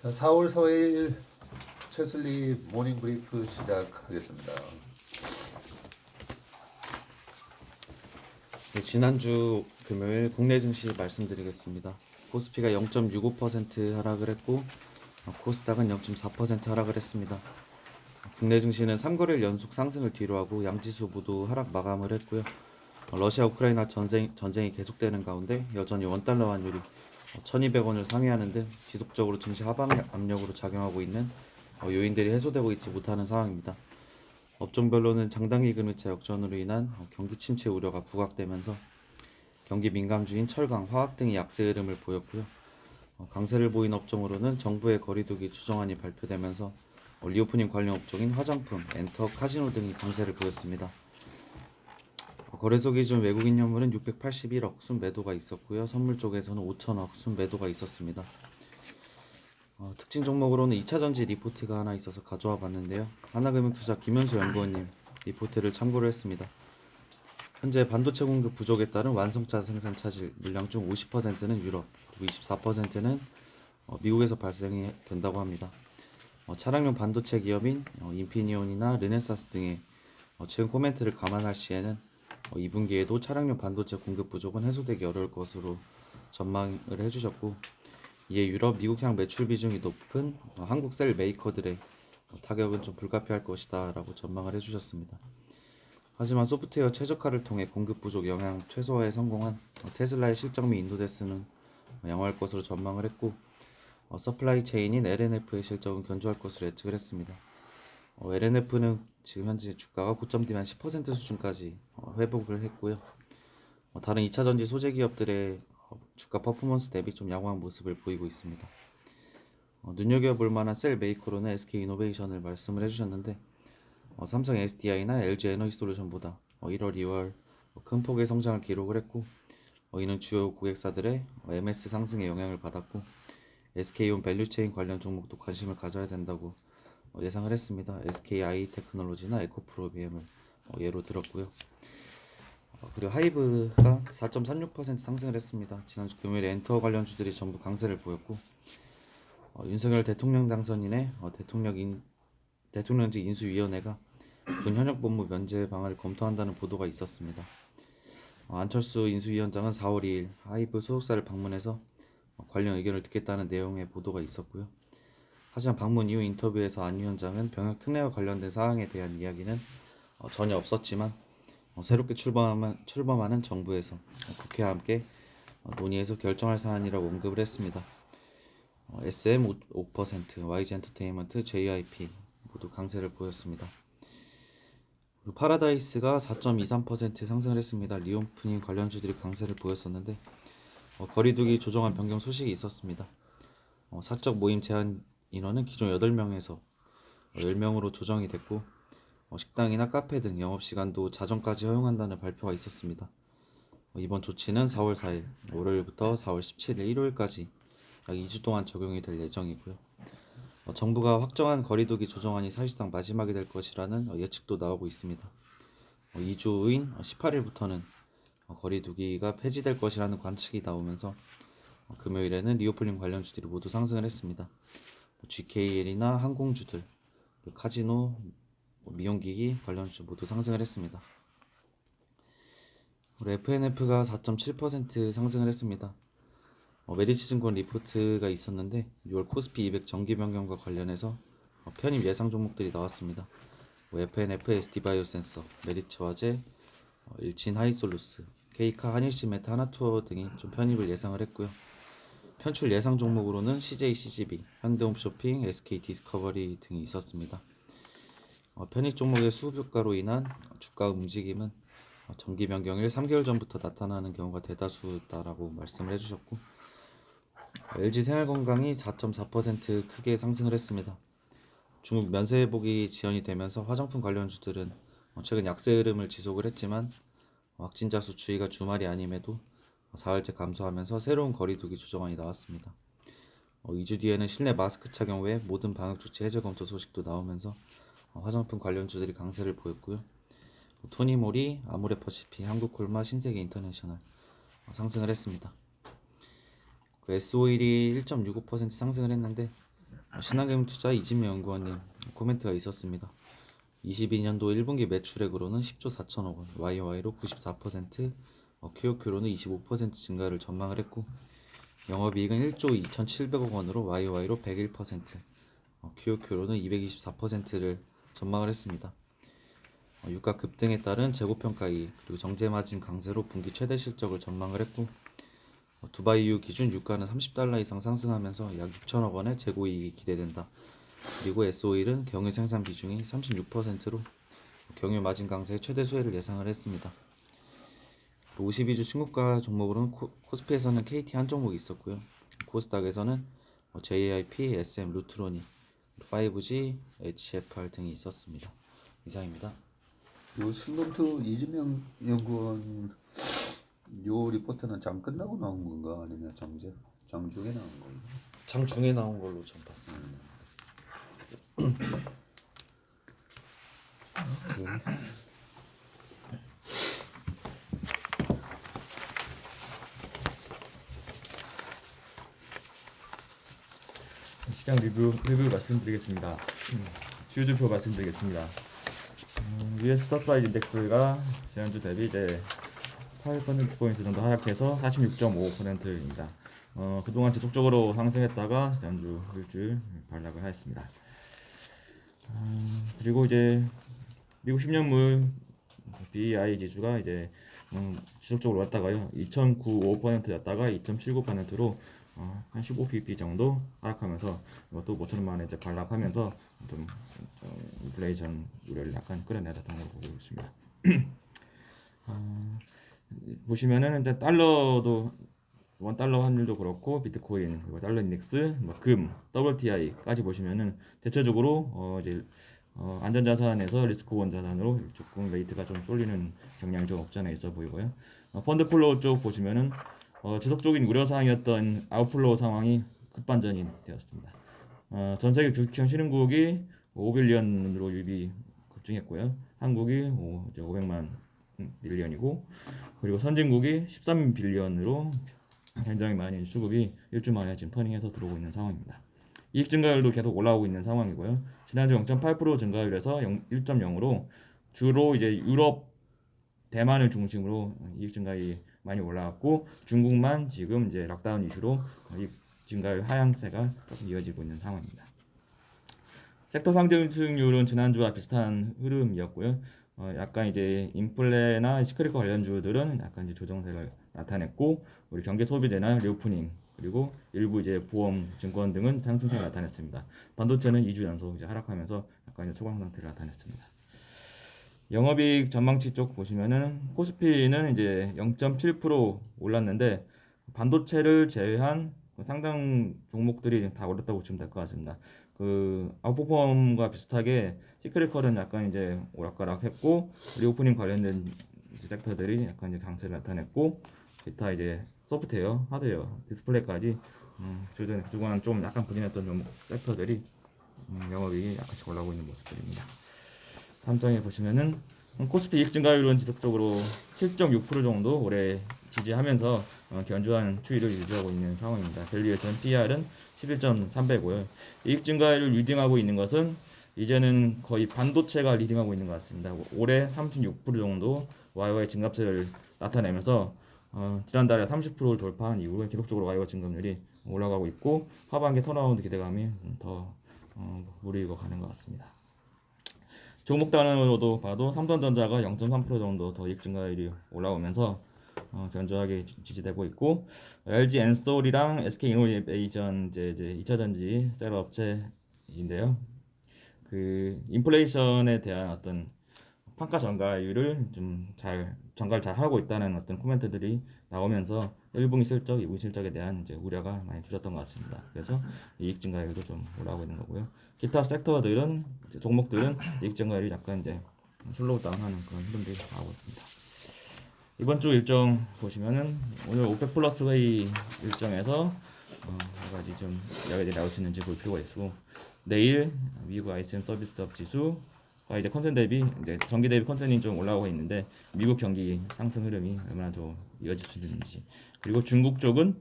자, 4월 4일 최슬리 모닝 브리프 시작하겠습니다. 네, 지난주 금요일 국내 증시 말씀드리겠습니다. 코스피가 0.65% 하락을 했고 코스닥은 0.4% 하락을 했습니다. 국내 증시는 3거래일 연속 상승을 뒤로하고 양지수 모두 하락 마감을 했고요. 러시아 우크라이나 전쟁이 계속되는 가운데 여전히 원달러 환율이 1200원을 상회하는 등 지속적으로 증시 하방 압력으로 작용하고 있는 요인들이 해소되고 있지 못하는 상황입니다. 업종별로는 장단기 금리차 역전으로 인한 경기 침체 우려가 부각되면서 경기 민감주인 철강, 화학 등이 약세 흐름을 보였고요. 강세를 보인 업종으로는 정부의 거리두기 조정안이 발표되면서 리오프닝 관련 업종인 화장품, 엔터, 카지노 등이 강세를 보였습니다. 거래소 기준 외국인 현물은 681억 순매도가 있었고요. 선물 쪽에서는 5천억 순매도가 있었습니다. 특징 종목으로는 2차전지 리포트가 하나 있어서 가져와 봤는데요. 하나금융투자 김현수 연구원님 리포트를 참고를 했습니다. 현재 반도체 공급 부족에 따른 완성차 생산 차질 물량 중 50%는 유럽, 그리고 24%는 미국에서 발생이 된다고 합니다. 차량용 반도체 기업인 인피니온이나 르네사스 등의 최근 코멘트를 감안할 시에는 2분기에도 차량용 반도체 공급 부족은 해소되기 어려울 것으로 전망을 해주셨고, 이에 유럽, 미국향 매출 비중이 높은 한국 셀 메이커들의 타격은 좀 불가피할 것이다 라고 전망을 해주셨습니다. 하지만 소프트웨어 최적화를 통해 공급 부족 영향 최소화에 성공한 테슬라의 실적 및 인도대스는 양호할 것으로 전망을 했고, 서플라이 체인인 LNF의 실적은 견조할 것으로 예측을 했습니다. LNF는 지금 현재 주가가 고점 뒤면 10% 수준까지 회복을 했고요. 다른 2차전지 소재 기업들의 주가 퍼포먼스 대비 좀 양호한 모습을 보이고 있습니다. 눈여겨볼 만한 셀 메이커로는 SK이노베이션을 말씀을 해주셨는데, 삼성 SDI나 LG 에너지솔루션보다 1월, 2월 큰 폭의 성장을 기록을 했고, 이는 주요 고객사들의 MS 상승에 영향을 받았고, SK온 밸류체인 관련 종목도 관심을 가져야 된다고 예상을 했습니다. SKI 테크놀로지나 에코프로비엠을 예로 들었고요. 그리고 하이브가 4.36% 상승을 했습니다. 지난주 금요일에 엔터 관련주들이 전부 강세를 보였고, 윤석열 대통령 당선인의 대통령직 인수위원회가 군 현역 복무 면제 방안을 검토한다는 보도가 있었습니다. 안철수 인수위원장은 4월 2일 하이브 소속사를 방문해서 관련 의견을 듣겠다는 내용의 보도가 있었고요. 하지만 방문 이후 인터뷰에서 안 위원장은 병역 특례와 관련된 사항에 대한 이야기는 전혀 없었지만, 새롭게 출범하는 정부에서 국회와 함께 논의해서 결정할 사안이라고 언급을 했습니다. SM 5%, YG 엔터테인먼트, JYP 모두 강세를 보였습니다. 그리고 파라다이스가 4.23% 상승을 했습니다. 리오프닝 관련주들이 강세를 보였었는데, 거리두기 조정안 변경 소식이 있었습니다. 사적 모임 제한 인원은 기존 8명에서 10명으로 조정이 됐고, 식당이나 카페 등 영업시간도 자정까지 허용한다는 발표가 있었습니다. 이번 조치는 4월 4일 월요일부터 4월 17일 일요일까지 약 2주 동안 적용이 될 예정이고요. 정부가 확정한 거리두기 조정안이 사실상 마지막이 될 것이라는 예측도 나오고 있습니다. 2주 후인 18일부터는 거리두기가 폐지될 것이라는 관측이 나오면서 금요일에는 리오플링 관련주들이 모두 상승을 했습니다. GKL이나 항공주들, 카지노, 미용기기 관련주 모두 상승을 했습니다. FNF가 4.7% 상승을 했습니다. 메리츠증권 리포트가 있었는데 6월 코스피 200 정기 변경과 관련해서 편입 예상 종목들이 나왔습니다. FNF, SD바이오센서, 메리츠화재, 일진 하이솔루스, K카, 한일시메타, 하나투어 등이 좀 편입을 예상을 했고요. 편출 예상 종목으로는 CJ CGV, 현대홈쇼핑, SK 디스커버리 등이 있었습니다. 편입 종목의 수급 효과로 인한 주가 움직임은 정기 변경일 3개월 전부터 나타나는 경우가 대다수다라고 말씀을 해주셨고, LG 생활건강이 4.4% 크게 상승을 했습니다. 중국 면세 회복이 지연이 되면서 화장품 관련주들은 최근 약세 흐름을 지속을 했지만, 확진자 수 추이가 주말이 아님에도 4일째 감소하면서 새로운 거리두기 조정안이 나왔습니다. 2주 뒤에는 실내 마스크 착용 외 모든 방역조치 해제 검토 소식도 나오면서 화장품 관련주들이 강세를 보였고요. 토니모리, 아모레퍼시픽, 한국콜마, 신세계 인터내셔널 상승을 했습니다. S 오일이 1.65% 상승을 했는데, 신한금융투자 이진명 연구원님 코멘트가 있었습니다. 22년도 1분기 매출액으로는 10조 4천억 원, YOY로 94%, QOQ로는 25% 증가를 전망을 했고 영업이익은 1조 2,700억 원으로 YOY로 101%, QOQ로는 224%를 전망을 했습니다. 유가 급등에 따른 재고평가이익 그리고 정제마진 강세로 분기 최대 실적을 전망을 했고 두바이 이후 기준 유가는 30달러 이상 상승하면서 약 6천억 원의 재고이익이 기대된다. 그리고 S-오일은 경유 생산 비중이 36%로 경유 마진 강세의 최대 수혜를 예상을 했습니다. 52주 신고가 종목으로는 코스피에서는 KT 한 종목이 있었고요. 코스닥에서는 JIP, SM, 루트로닉, 5G, HFR 등이 있었습니다. 이상입니다. 요 신검투 이진명 연구원 요 리포트는 장 끝나고 나온 건가 아니면 장중에 나온 건가? 장중에 나온 걸로 전 봤습니다. 시장 리뷰 말씀드리겠습니다. 주요지표 말씀드리겠습니다. US 서프라이즈 인덱스가 지난주 대비 이제 8%포인트 정도 하락해서 46.5%입니다. 그동안 지속적으로 상승했다가 지난주 일주일 반락을 하였습니다. 그리고 이제 미국 10년물 BI 지수가 이제 지속적으로 왔다가요 2.95%였다가 2.79%로 한 15pp 정도 하락하면서 이것도 모처럼 이제 반락하면서 좀 인플레이션 우려를 약간 끌어내렸던 걸로 보고 있습니다. 보시면은 이제 달러도 $1 환율도 그렇고 비트코인 그리고 달러 인덱스, 금, WTI까지 보시면은 대체적으로 이제 안전자산에서 리스크온 자산으로 조금 레이트가 좀 쏠리는 경향이 좀 없지 않아 있어 보이고요. 펀드 플로우 쪽 보시면은 지속적인 우려 사항이었던 아웃플로우 상황이 급반전이 되었습니다. 전 세계 주식형 신흥국이 5빌리언으로 유입이 급증했고요. 한국이 500만 밀리언이고 그리고 선진국이 13빌리언으로 굉장히 많이 수급이 일주 만에 지금 터닝해서 들어오고 있는 상황입니다. 이익 증가율도 계속 올라오고 있는 상황이고요. 지난주 0.8% 증가율에서 1.0으로 주로 이제 유럽, 대만을 중심으로 이익 증가율이 많이 올라왔고 중국만 지금 이제 락다운 이슈로 이익 증가율 하향세가 조금 이어지고 있는 상황입니다. 섹터 상승 수익률은 지난주와 비슷한 흐름이었고요. 약간 이제 인플레나 시크릿과 관련주들은 약간 이제 조정세를 나타냈고 우리 경제 소비재나 리오프닝 그리고 일부 이제 보험, 증권 등은 상승세를 나타냈습니다. 반도체는 2주 연속 이제 하락하면서 약간 이제 소강 상태를 나타냈습니다. 영업이익 전망치 쪽 보시면은 코스피는 이제 0.7% 올랐는데 반도체를 제외한 상당 종목들이 다 올랐다고 보시면 될 것 같습니다. 그 아웃퍼폼과 비슷하게 시크릿컬은 약간 이제 오락가락했고 리오프닝 관련된 섹터들이 약간 이제 강세를 나타냈고 기타 이제 소프트웨어, 하드웨어, 디스플레이까지 그동안 좀 약간 부진했던 종목 섹터들이 영업이익이 약간씩 올라오고 있는 모습들입니다. 다음 장에 보시면은 코스피 이익 증가율은 지속적으로 7.6% 정도 올해 지지하면서 견조한 추이를 유지하고 있는 상황입니다. 밸류에이션 PR은 11.3배고요. 이익 증가율을 리딩하고 있는 것은 이제는 거의 반도체가 리딩하고 있는 것 같습니다. 올해 36% 정도 YY 증가세를 나타내면서 지난달에 30%를 돌파한 이후에 계속적으로 YY 증가율이 올라가고 있고 하반기 턴어라운드 기대감이 더 무르익어 가는 것 같습니다. 종목 단위로도 봐도 삼성전자가 0.3% 정도 더 이익 증가율이 올라오면서 견조하게 지지되고 있고 LG 엔솔이랑 SK 이노베이션 이제 2차 전지 셀 업체인데요. 그 인플레이션에 대한 어떤 판가 전가율을 좀 전가를 잘 하고 있다는 어떤 코멘트들이 나오면서 1분기 실적, 2분기 실적에 대한 이제 우려가 많이 줄었던 것 같습니다. 그래서 이익 증가율도 좀 올라오고 있는 거고요. 기타 섹터들은 종목들은 이익 증가율이 약간 이제 슬로우 다운하는 그런 흐름들이 나오고 있습니다. 이번 주 일정 보시면은 오늘 오펙 플러스 회의 일정에서 여러 가지 좀 이야기들이 나올 수 있는지 볼 필요가 있고 내일 미국 ISM 서비스업 지수가 이제 컨센 대비 이제 전기 대비 컨센이 좀 올라오고 있는데 미국 경기 상승 흐름이 얼마나 좀 이어질 수 있는지 그리고 중국 쪽은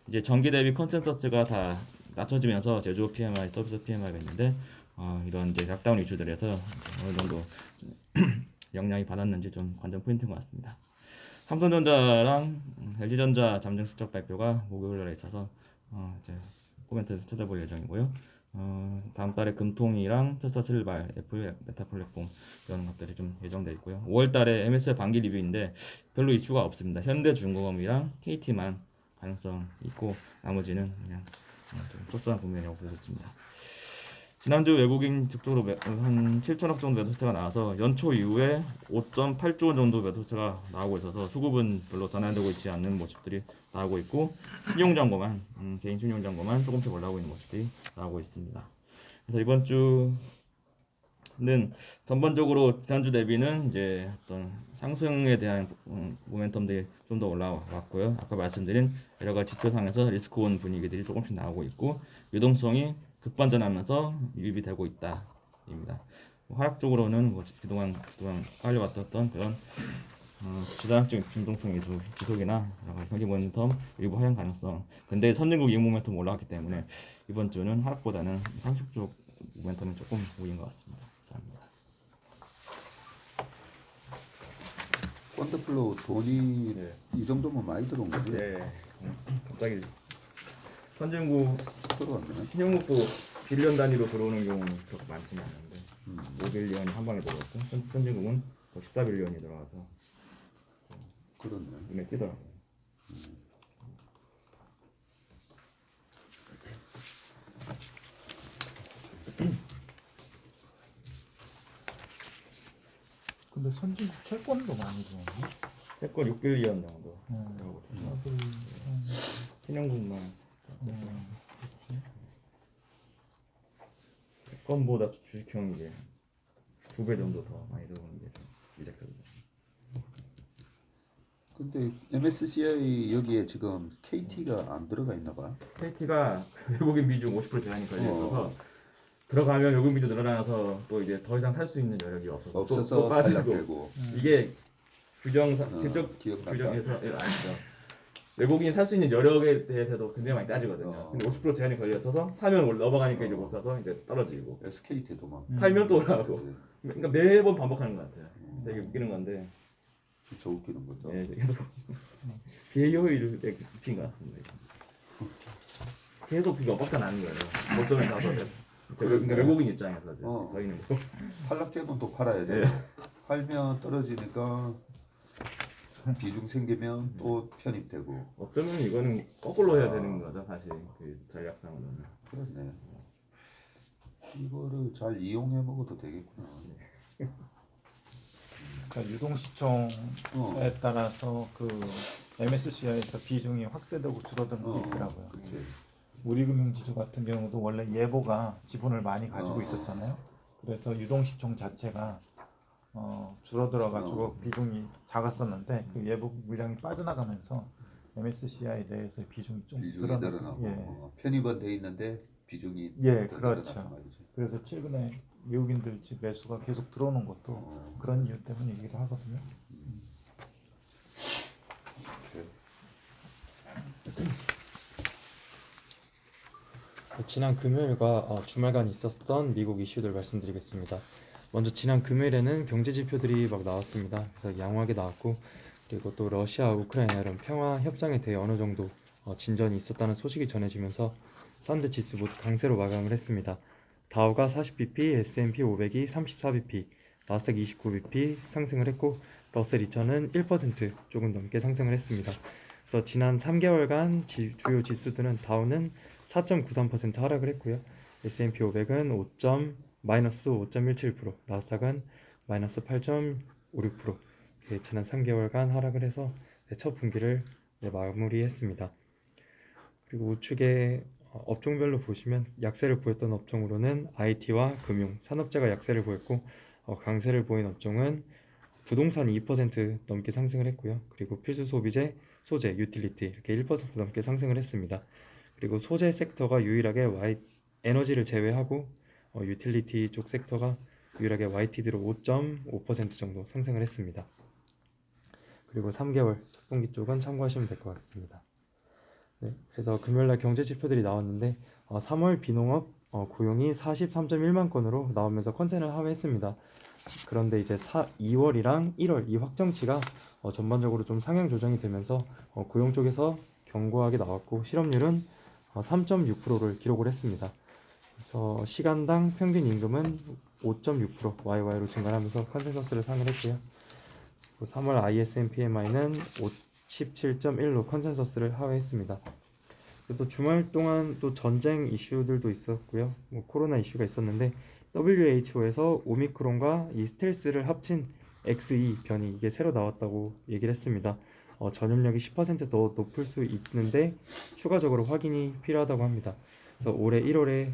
이제 전기 대비 컨센서스가 다 낮춰지면서 제조업 PMI, 서비스 PMI가 있는데 이런 이제 락다운 이슈들에서 어느 정도 영향이 받았는지 좀 관전 포인트인 것 같습니다. 삼성전자랑 LG전자 잠정 실적 발표가 목요일에 있어서 이제 코멘트 찾아볼 예정이고요. 다음 달에 금통이랑 테슬라 슬발, 애플 메타 플랫폼 이런 것들이 좀 예정돼 있고요. 5월 달에 MSI 반기 리뷰인데 별로 이슈가 없습니다. 현대중공업이랑 KT만 가능성 있고 나머지는 그냥 좀 소소한 국면이라고 보고 있습니다. 지난주 외국인 직접으로 한 7천억 정도 매도세가 나와서 연초 이후에 5.8조 원 정도 매도세가 나오고 있어서 수급은 별로 전환되고 있지 않는 모습들이 나오고 있고 신용잔고만 개인 신용잔고만 조금씩 올라오고 있는 모습들이 나오고 있습니다. 그래서 이번 주는 전반적으로 지난주 대비는 이제 어떤 상승에 대한 모멘텀들이 좀 더 올라왔고요. 아까 말씀드린 여러 가지 지표상에서 리스크온 분위기들이 조금씩 나오고 있고 유동성이 급반전하면서 유입이 되고 있다입니다. 하락적으로는 그동안 깔려왔던 그런 주단학적 변동성 지속이나 경기 모멘텀 일부 하향 가능성. 근데 선진국 이용 모멘텀 올라왔기 때문에 이번 주는 하락보다는 상식적 모멘텀이 조금 우위인 것 같습니다. 감사합니다. 펀드플로우 돈이 이 정도면 많이 들어온 거지? 네, 갑자기 선진국 들어왔네. 신용목도 빌리언 단위로 들어오는 경우는 그렇게 많지는 않은데 5빌리언이 한 방에 들어왔고 선진국은 14빌리언이 들어와서 그렇네. 눈에 띄더라고요. 근데 선진국 채권도 많이 들어오네. 채권 6빌리언 정도 들어오고 다들 신용국만 채권보다 주식형이 이제 2배 정도 더 많이 들어오는 게 좀 이색적이죠. 근데 MSCI 여기에 지금 KT가 안 들어가 있나 봐. KT가 외국인 비중 50% 제한이 걸려 있어서 들어가면 외국인 비중 늘어나서 또 이제 더 이상 살 수 있는 여력이 없어서 없어서 또 빠지고 반락되고. 이게 직접 기억난다. 규정에서 아시죠? 외국인이 살 수 있는 여력에 대해서도 굉장히 많이 따지거든요. 근데 50% 제한이 걸려 있어서 사면 넘어가니까 이제 못 사서 이제 떨어지고 SKT도 막 팔면 또 올라가고 그러니까 매번 반복하는 것 같아요. 되게 웃기는 건데 진짜 웃기는 거죠. 예, 계속 비효율을 붙인 것 같습니다. 계속 그게 엇박자 나는 거예요. 고점에 가서 그러니까 외국인 입장에서 저희는 뭐 팔락되면 또 팔아야 돼. 네. 팔면 떨어지니까 비중 생기면 또 편입되고. 어쩌면 이거는 거꾸로 해야 되는 거죠, 사실 그 전략상으로는. 그렇네. 이거를 잘 이용해 먹어도 되겠구나. 그러니까 유동시총에 따라서 그 MSCI에서 비중이 확대되고 줄어드는 게 있더라고요. 그렇지. 우리금융지수 같은 경우도 원래 예보가 지분을 많이 가지고 있었잖아요. 그래서 유동시총 자체가 줄어들어가지고 비중이 작았었는데 그 예보 물량이 빠져나가면서 MSCI 내에서 비중이 좀 비중이 늘어나고, 늘어나고 예, 편입은 돼 있는데 비중이 예, 더 그렇죠. 늘어났단 말이지. 그래서 최근에 외국인들 집 매수가 계속 들어오는 것도 그런 이유 때문이기도 하거든요. 지난 금요일과 주말간 있었던 미국 이슈들 말씀드리겠습니다. 먼저 지난 금요일에는 경제 지표들이 막 나왔습니다. 그래서 양호하게 나왔고 그리고 또 러시아, 우크라이나 이런 평화 협상에 대해 어느 정도 진전이 있었다는 소식이 전해지면서 사드 지수 모두 강세로 마감을 했습니다. 다우가 40bp, S&P 500이 34bp, 나스닥 29bp 상승을 했고 러셀 2000은 1% 조금 넘게 상승을 했습니다. 그래서 지난 3개월간 주요 지수들은 다우는 4.93% 하락을 했고요. S&P 500은 마이너스 5.17%, 나스닥은 마이너스 8.56%. 지난 3개월간 하락을 해서 첫 분기를 마무리했습니다. 그리고 우측에 업종별로 보시면 약세를 보였던 업종으로는 IT와 금융, 산업재가 약세를 보였고 강세를 보인 업종은 부동산이 2% 넘게 상승을 했고요. 그리고 필수 소비재, 소재, 유틸리티 이렇게 1% 넘게 상승을 했습니다. 그리고 소재 섹터가 유일하게 에너지를 제외하고 유틸리티 쪽 섹터가 유일하게 YTD로 5.5% 정도 상승을 했습니다. 그리고 3개월 첫분기 쪽은 참고하시면 될 것 같습니다. 네, 그래서 금요일날 경제 지표들이 나왔는데 3월 비농업 고용이 43.1만 건으로 나오면서 컨센을 하회했습니다. 그런데 이제 2월이랑 1월 이 확정치가 전반적으로 좀 상향 조정이 되면서 고용 쪽에서 견고하게 나왔고 실업률은 3.6%를 기록을 했습니다. 그래서 시간당 평균 임금은 5.6% YY로 증가하면서 컨센서스를 상회했고요. 3월 ISM PMI는 57.1로 컨센서스를 하회했습니다. 또 주말 동안 또 전쟁 이슈들도 있었고요. 뭐 코로나 이슈가 있었는데 WHO에서 오미크론과 이 스텔스를 합친 XE 변이 이게 새로 나왔다고 얘기를 했습니다. 전염력이 10%더 높을 수 있는데 추가적으로 확인이 필요하다고 합니다. 그래서 올해 1월에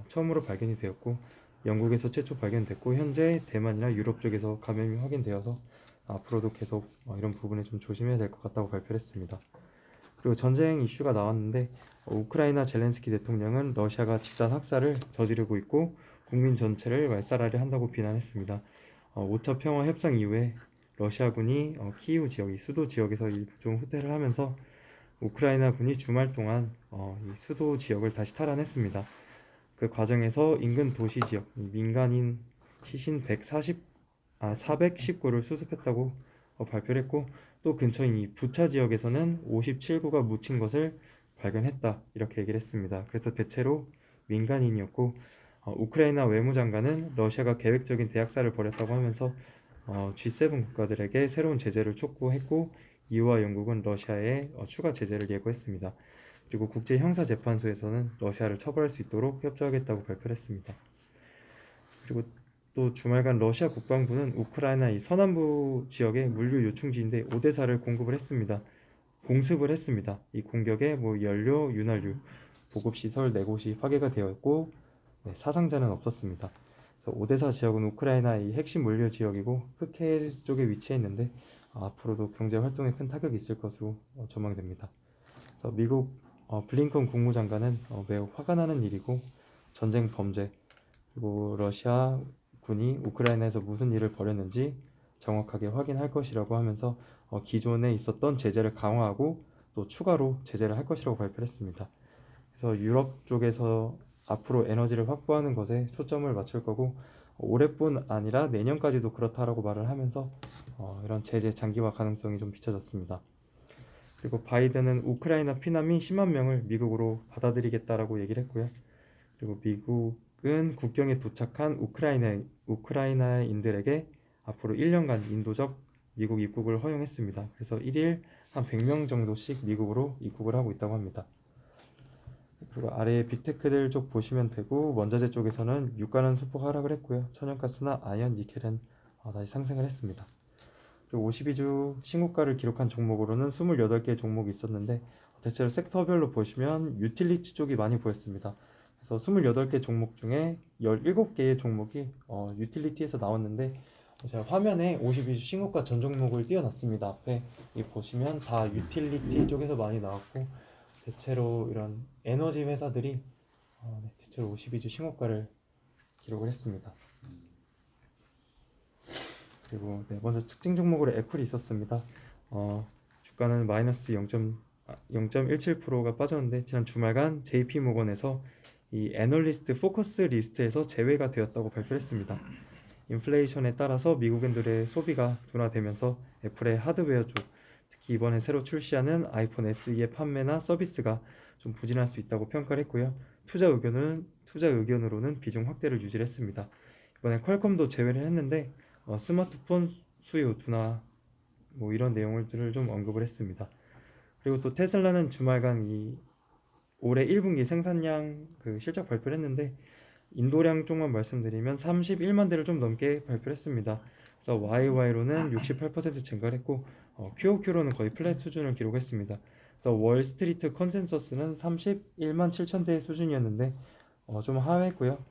처음으로 발견이 되었고 영국에서 최초 발견됐고 현재 대만이나 유럽 쪽에서 감염이 확인되어서 앞으로도 계속 이런 부분에 좀 조심해야 될 것 같다고 발표를 했습니다. 그리고 전쟁 이슈가 나왔는데 우크라이나 젤렌스키 대통령은 러시아가 집단 학살을 저지르고 있고 국민 전체를 말살하려 한다고 비난했습니다. 5차 평화 협상 이후에 러시아군이 키이우 지역, 이 수도 지역에서 일부 좀 후퇴를 하면서 우크라이나 군이 주말 동안 이 수도 지역을 다시 탈환했습니다. 그 과정에서 인근 도시 지역, 민간인 시신 419를 수습했다고 발표를 했고 또 근처인 이 부차 지역에서는 57구가 묻힌 것을 발견했다 이렇게 얘기를 했습니다. 그래서 대체로 민간인이었고 우크라이나 외무장관은 러시아가 계획적인 대학살을 벌였다고 하면서 G7 국가들에게 새로운 제재를 촉구했고 EU와 영국은 러시아에 추가 제재를 예고했습니다. 그리고 국제형사재판소에서는 러시아를 처벌할 수 있도록 협조하겠다고 발표를 했습니다. 그리고 또 주말간 러시아 국방부는 우크라이나 이 서남부 지역의 물류 요충지인데 오데사를 공습을 했습니다. 이 공격에 뭐 연료, 윤활유, 보급시설 4곳이 파괴가 되었고 사상자는 없었습니다. 그래서 오데사 지역은 우크라이나의 핵심 물류 지역이고 흑해 쪽에 위치해 있는데 앞으로도 경제 활동에 큰 타격이 있을 것으로 전망됩니다. 그래서 미국 블링컨 국무장관은 매우 화가 나는 일이고 전쟁 범죄 그리고 러시아 군이 우크라이나에서 무슨 일을 벌였는지 정확하게 확인할 것이라고 하면서 기존에 있었던 제재를 강화하고 또 추가로 제재를 할 것이라고 발표했습니다. 그래서 유럽 쪽에서 앞으로 에너지를 확보하는 것에 초점을 맞출 거고 올해뿐 아니라 내년까지도 그렇다라고 말을 하면서 이런 제재 장기화 가능성이 좀 비춰졌습니다. 그리고 바이든은 우크라이나 피난민 10만 명을 미국으로 받아들이겠다라고 얘기를 했고요. 그리고 미국은 국경에 도착한 우크라이나인들에게 앞으로 1년간 인도적 미국 입국을 허용했습니다. 그래서 1일 한 100명 정도씩 미국으로 입국을 하고 있다고 합니다. 그리고 아래에 빅테크들 쪽 보시면 되고 원자재 쪽에서는 유가는 소폭 하락을 했고요. 천연가스나 아연, 니켈은 다시 상승을 했습니다. 그리고 52주 신고가를 기록한 종목으로는 28개 종목이 있었는데 대체로 섹터별로 보시면 유틸리티 쪽이 많이 보였습니다. 그래서 28개 종목 중에 17개의 종목이 유틸리티에서 나왔는데 제가 화면에 52주 신고가 전 종목을 띄워놨습니다. 앞에 보시면 다 유틸리티 쪽에서 많이 나왔고 대체로 이런 에너지 회사들이 대체로 52주 신고가를 기록을 했습니다. 그리고 먼저 특징 종목으로 애플이 있었습니다. 주가는 마이너스 0.17%가 빠졌는데 지난 주말간 JP모건에서 이 애널리스트 포커스 리스트에서 제외가 되었다고 발표했습니다. 인플레이션에 따라서 미국인들의 소비가 둔화되면서 애플의 하드웨어 쪽, 특히 이번에 새로 출시하는 아이폰 SE의 판매나 서비스가 좀 부진할 수 있다고 평가를 했고요. 투자 의견으로는 비중 확대를 유지를 했습니다. 이번에 퀄컴도 제외를 했는데 스마트폰 수요 둔화 뭐 이런 내용들을 좀 언급을 했습니다. 그리고 또 테슬라는 주말간 이 올해 1분기 생산량 실적 발표를 했는데 인도량 쪽만 말씀드리면 31만 대를 좀 넘게 발표를 했습니다. 그래서 YY로는 68% 증가를 했고 QOQ로는 거의 플랫 수준을 기록했습니다. 그래서 월스트리트 컨센서스는 31만 7천 대 수준이었는데 좀 하회했고요.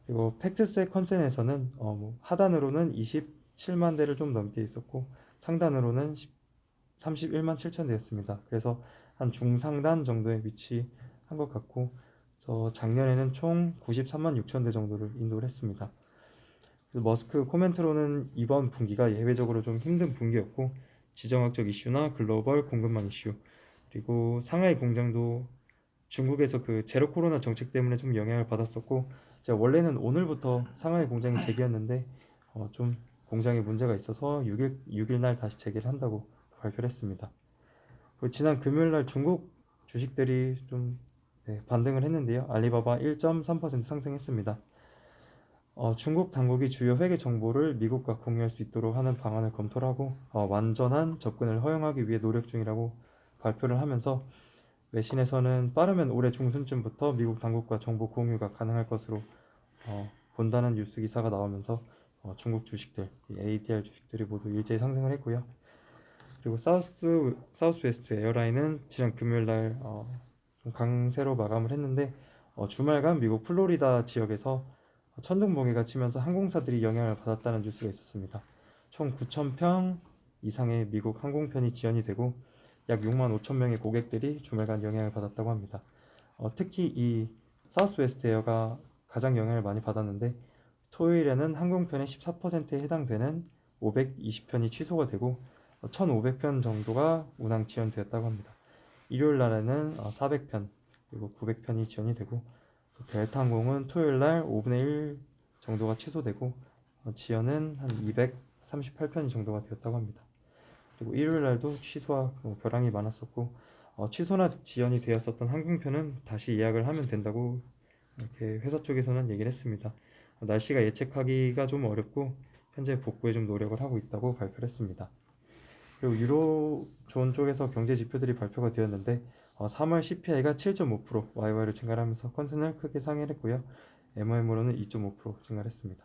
그리고 팩트셋 컨센에서는 하단으로는 27만 대를 좀 넘게 있었고 상단으로는 31만 7천 대였습니다. 그래서 한 중상단 정도에 위치한 것 같고 그래서 작년에는 총 93만 6천 대 정도를 인도를 했습니다. 머스크 코멘트로는 이번 분기가 예외적으로 좀 힘든 분기였고 지정학적 이슈나 글로벌 공급망 이슈 그리고 상하이 공장도 중국에서 그 제로 코로나 정책 때문에 좀 영향을 받았었고, 제가 원래는 오늘부터 상하이 공장이 재개였는데 좀 공장에 문제가 있어서 6일 날 다시 재개를 한다고 발표를 했습니다. 그리고 지난 금요일 날 중국 주식들이 좀 반등을 했는데요. 알리바바 1.3% 상승했습니다. 중국 당국이 주요 회계 정보를 미국과 공유할 수 있도록 하는 방안을 검토를 하고 완전한 접근을 허용하기 위해 노력 중이라고 발표를 하면서 외신에서는 빠르면 올해 중순쯤부터 미국 당국과 정보 공유가 가능할 것으로 본다는 뉴스 기사가 나오면서 중국 주식들, 이 ADR 주식들이 모두 일제히 상승을 했고요. 그리고 사우스웨스트 에어라인은 지난 금요일 날 좀 강세로 마감을 했는데 주말간 미국 플로리다 지역에서 천둥 번개가 치면서 항공사들이 영향을 받았다는 뉴스가 있었습니다. 총 9,000평 이상의 미국 항공편이 지연이 되고 약 6만 5천 명의 고객들이 주말간 영향을 받았다고 합니다. 특히 이 사우스웨스트 에어가 가장 영향을 많이 받았는데 토요일에는 항공편의 14%에 해당되는 520편이 취소가 되고 1,500편 정도가 운항 지연되었다고 합니다. 일요일 날에는 400편 그리고 900편이 지연이 되고 또 델타 항공은 토요일 날 5분의 1 정도가 취소되고 지연은 한 238편 정도가 되었다고 합니다. 그리고 일요일 날도 취소와 벼랑이 많았었고 취소나 지연이 되었었던 항공편은 다시 예약을 하면 된다고 이렇게 회사 쪽에서는 얘기를 했습니다. 날씨가 예측하기가 좀 어렵고 현재 복구에 좀 노력을 하고 있다고 발표를 했습니다. 그리고 유로존 쪽에서 경제 지표들이 발표가 되었는데 3월 CPI가 7.5% YY로 증가하면서 컨센을 크게 상회했고요. MOM으로는 2.5% 증가했습니다.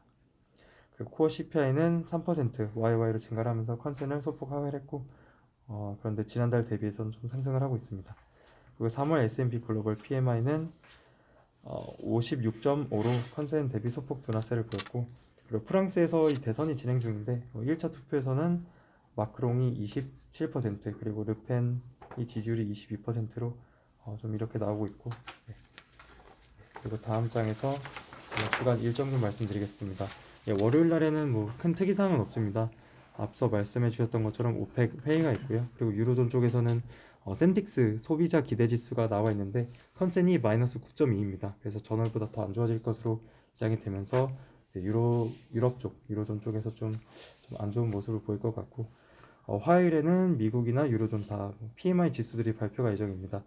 그리고 코어 CPI는 3% YY로 증가하면서 컨센을 소폭 하회했고 그런데 지난달 대비해서는 좀 상승을 하고 있습니다. 그리고 3월 S&P 글로벌 PMI는 56.5로 컨센 대비 소폭 둔화세를 보였고 그리고 프랑스에서 이 대선이 진행 중인데 1차 투표에서는 마크롱이 27% 그리고 르펜이 지지율이 22%로 좀 이렇게 나오고 있고 그리고 다음 장에서 주간 일정 좀 말씀드리겠습니다. 월요일 날에는 뭐 큰 특이사항은 없습니다. 앞서 말씀해 주셨던 것처럼 오펙 회의가 있고요. 그리고 유로존 쪽에서는 샌딕스 소비자 기대 지수가 나와 있는데 컨센이 마이너스 9.2입니다. 그래서 전월보다 더 안 좋아질 것으로 예상이 되면서 유럽 쪽, 유로존 쪽에서 좀 안 좋은 모습을 보일 것 같고 화요일에는 미국이나 유로존 다 PMI 지수들이 발표가 예정입니다.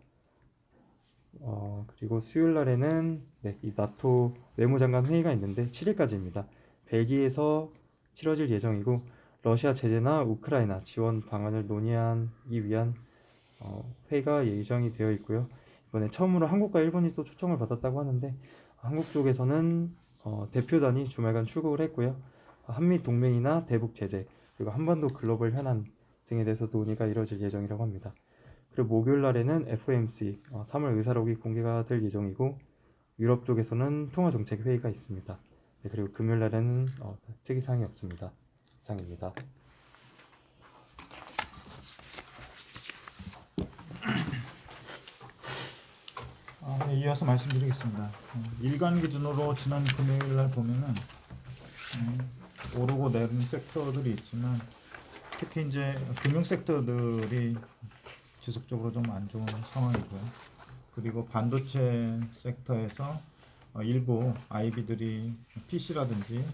그리고 수요일 날에는 이 나토 외무장관 회의가 있는데 7일까지입니다. 벨기에에서 치러질 예정이고 러시아 제재나 우크라이나 지원 방안을 논의하기 위한 회의가 예정이 되어 있고요. 이번에 처음으로 한국과 일본이 또 초청을 받았다고 하는데 한국 쪽에서는 대표단이 주말간 출국을 했고요. 한미 동맹이나 대북 제재 그리고 한반도 글로벌 현안 등에 대해서 논의가 이뤄질 예정이라고 합니다. 그리고 목요일 날에는 FOMC 3월 의사록이 공개가 될 예정이고 유럽 쪽에서는 통화정책 회의가 있습니다. 그리고 금요일 날에는 특이사항이 없습니다. 이상입니다. 네, 이어서 말씀드리겠습니다. 일간 기준으로 지난 금요일 날 보면은 오르고 내린 섹터들이 있지만 특히 이제 금융 섹터들이 지속적으로 좀 안 좋은 상황이고요. 그리고 반도체 섹터에서 일부 IB들이 PC라든지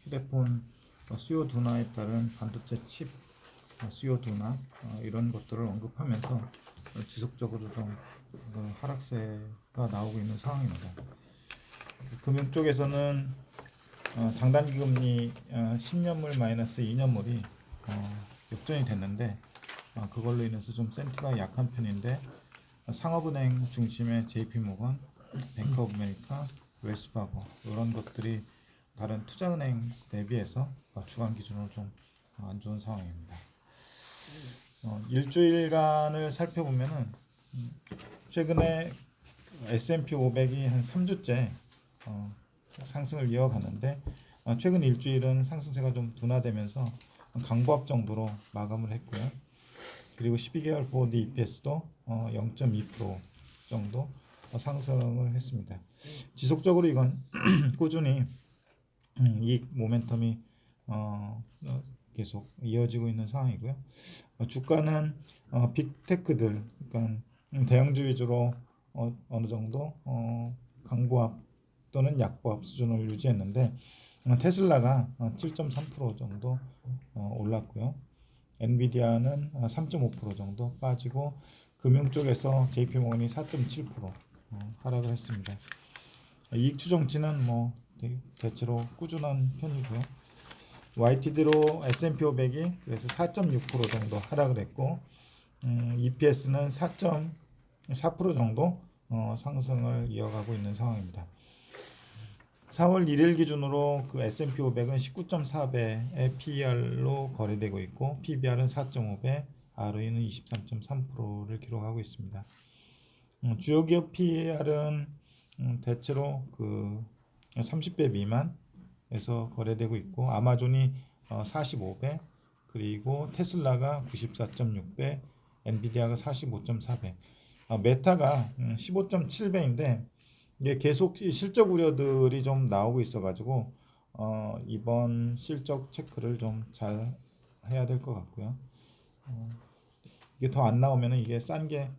휴대폰 수요 둔화에 따른 반도체 칩 수요 둔화 이런 것들을 언급하면서 지속적으로 좀 하락세가 나오고 있는 상황입니다. 금융 쪽에서는 장단기 금리 10년물 마이너스 2년물이 역전이 됐는데 그걸로 인해서 좀 센티가 약한 편인데 상업은행 중심의 JP모건, 뱅크 오브 아메리카, 웰스파고 이런 것들이 다른 투자은행 대비해서 주간 기준으로 좀 안 좋은 상황입니다. 일주일간을 살펴보면은 최근에 S&P 500이 한 3주째 상승을 이어갔는데 최근 일주일은 상승세가 좀 둔화되면서 강보합 정도로 마감을 했고요. 그리고 12개월 포워드 EPS도 0.2% 정도 상승을 했습니다. 지속적으로 이건 꾸준히 이익 모멘텀이 계속 이어지고 있는 상황이고요. 주가는 빅테크들, 그러니까 대형주 위주로 어느 정도 강보합 또는 약보합 수준을 유지했는데 테슬라가 7.3% 정도 올랐고요. 엔비디아는 3.5% 정도 빠지고 금융 쪽에서 JP모건이 4.7% 하락을 했습니다. 이익 추정치는 뭐 대체로 꾸준한 편이고요. YTD로 S&P 500이 그래서 4.6% 정도 하락을 했고 EPS는 4.4% 정도 상승을 이어가고 있는 상황입니다. 4월 1일 기준으로 그 S&P 500은 19.4배의 PER로 거래되고 있고 PBR은 4.5배, ROE는 23.3%를 기록하고 있습니다. 주요 기업 PER은 대체로 그 30배 미만에서 거래되고 있고 아마존이 45배, 그리고 테슬라가 94.6배, 엔비디아가 45.4배, 메타가 15.7배인데 이게 계속 실적 우려들이 좀 나오고 있어가지고 이번 실적 체크를 좀 잘 해야 될 것 같고요. 이게 더 안 나오면은 이게 싼 게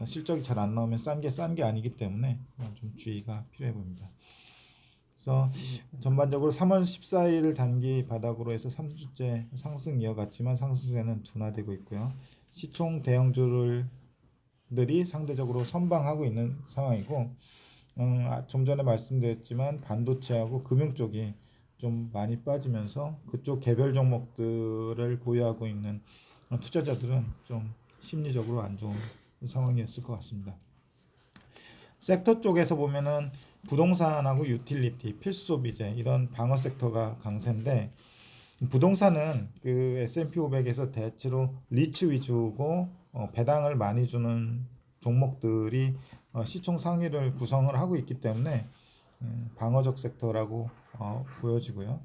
실적이 잘 안 나오면 싼 게 아니기 때문에 좀 주의가 필요해 보입니다. 그래서 전반적으로 3월 14일 단기 바닥으로 해서 3주째 상승 이어갔지만 상승세는 둔화되고 있고요. 시총 대형주들이 상대적으로 선방하고 있는 상황이고 좀 전에 말씀드렸지만 반도체하고 금융 쪽이 좀 많이 빠지면서 그쪽 개별 종목들을 보유하고 있는 투자자들은 좀 심리적으로 안 좋은 상황이었을 것 같습니다. 섹터 쪽에서 보면은 부동산하고 유틸리티, 필수 소비재 이런 방어 섹터가 강세인데 부동산은 그 S&P 500에서 대체로 리츠 위주고 배당을 많이 주는 종목들이 시총 상위를 구성을 하고 있기 때문에 방어적 섹터라고 보여지고요.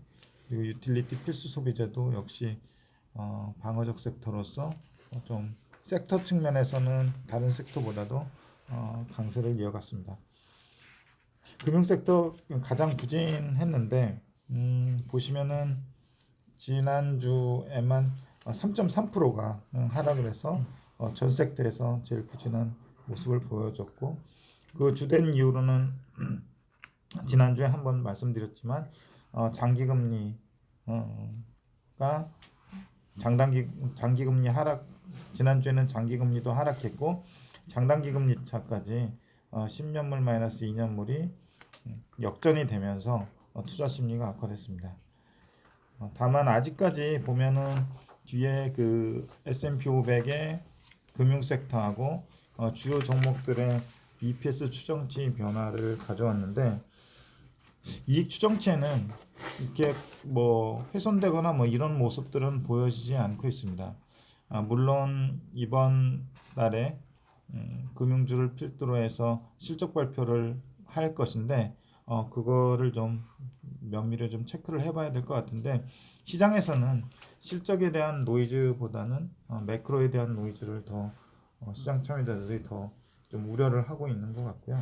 그리고 유틸리티 필수 소비재도 역시 방어적 섹터로서 좀 섹터 측면에서는 다른 섹터보다도 강세를 이어갔습니다. 금융 섹터 가장 부진했는데 보시면은 지난주에만 3.3%가 하락을 해서 전 섹터에서 제일 부진한 모습을 보여줬고 그 주된 이유로는 지난주에 한번 말씀드렸지만 장기금리가 장기금리 하락 지난주에는 장기금리도 하락했고 장단기금리 차까지 10년물 마이너스 2년물이 역전이 되면서 투자 심리가 악화됐습니다. 다만 아직까지 보면은 뒤에 그 S&P 500의 금융 섹터하고 주요 종목들의 EPS 추정치 변화를 가져왔는데 이익 추정치에는 이렇게 뭐 훼손되거나 뭐 이런 모습들은 보여지지 않고 있습니다. 물론 이번 달에 금융주를 필두로 해서 실적 발표를 할 것인데 그거를 좀 면밀히 좀 체크를 해봐야 될 것 같은데 시장에서는 실적에 대한 노이즈보다는 매크로에 대한 노이즈를 더 시장 참여자들이 더 좀 우려를 하고 있는 것 같고요.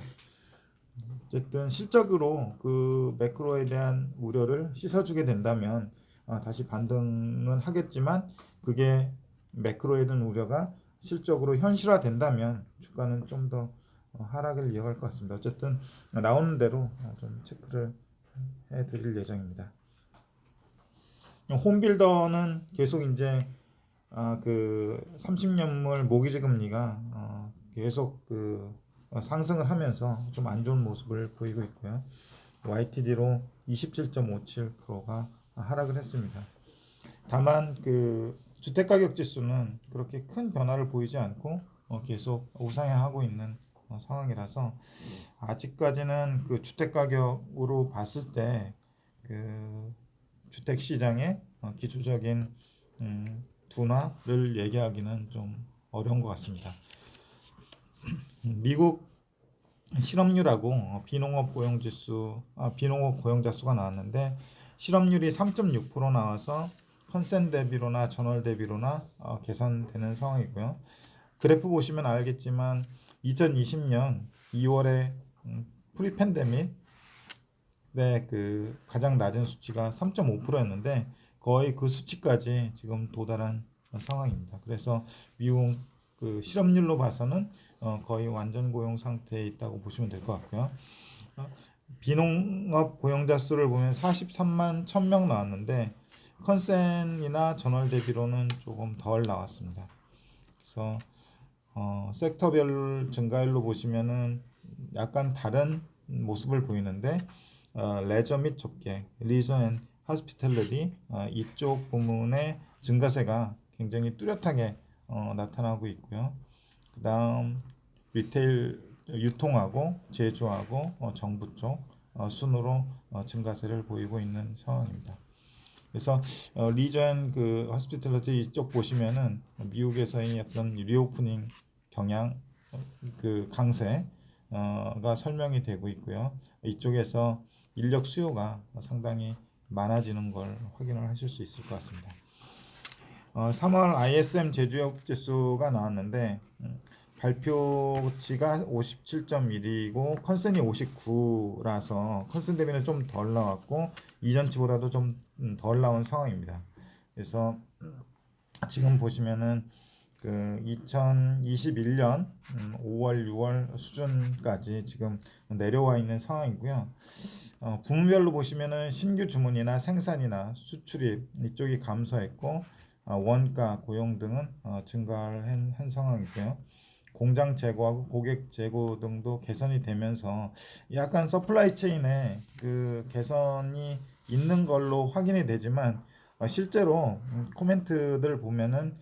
어쨌든 실적으로 그 매크로에 대한 우려를 씻어주게 된다면 다시 반등은 하겠지만 그게 매크로에 대한 우려가 실적으로 현실화된다면 주가는 좀 더 하락을 이어갈 것 같습니다. 어쨌든 나오는 대로 좀 체크를 해드릴 예정입니다. 홈빌더는 계속 이제 그 30년물 모기지 금리가 계속 그 상승을 하면서 좀 안 좋은 모습을 보이고 있고요. YTD로 27.57%가 하락을 했습니다. 다만 그 주택가격 지수는 그렇게 큰 변화를 보이지 않고 계속 우상향하고 있는 상황이라서 아직까지는 그 주택가격으로 봤을 때 그 주택시장의 기초적인 둔화를 얘기하기는 좀 어려운 것 같습니다. 미국 실업률하고 비농업 고용자 수가 나왔는데 실업률이 3.6% 나와서 컨센 대비로나 전월 대비로나 계산되는 상황이고요. 그래프 보시면 알겠지만 2020년 2월에 프리팬데믹 그 가장 낮은 수치가 3.5%였는데 거의 그 수치까지 지금 도달한 상황입니다. 그래서 미국 그 실업률로 봐서는 거의 완전 고용 상태에 있다고 보시면 될 것 같고요. 비농업 고용자 수를 보면 43만 1000명 나왔는데 컨센이나 전월 대비로는 조금 덜 나왔습니다. 그래서 섹터별 증가율로 보시면은 약간 다른 모습을 보이는데 레저 및 접객, 리저 앤 하스피탈리티 이쪽 부문의 증가세가 굉장히 뚜렷하게 나타나고 있고요. 그다음 리테일 유통하고 제조하고 정부 쪽 순으로 증가세를 보이고 있는 상황입니다. 그래서 리전 그 호스피탈리티 이쪽 보시면은 미국에서의 어떤 리오프닝 경향 그 강세가 설명이 되고 있고요. 이쪽에서 인력 수요가 상당히 많아지는 걸 확인을 하실 수 있을 것 같습니다. 3월 ISM 제조업 지수가 나왔는데 발표치가 57.1이고 컨센이 59라서 컨센 대비는 좀 덜 나왔고 이전치보다도 좀 덜 나온 상황입니다. 그래서 지금 보시면은 그 2021년 5월, 6월 수준까지 지금 내려와 있는 상황이고요. 부문별로 보시면은 신규 주문이나 생산이나 수출입 이쪽이 감소했고 원가, 고용 등은 증가를 한 상황이고요. 공장 재고하고 고객 재고 등도 개선이 되면서 약간 서플라이 체인에 그 개선이 있는 걸로 확인이 되지만 실제로 코멘트들 보면은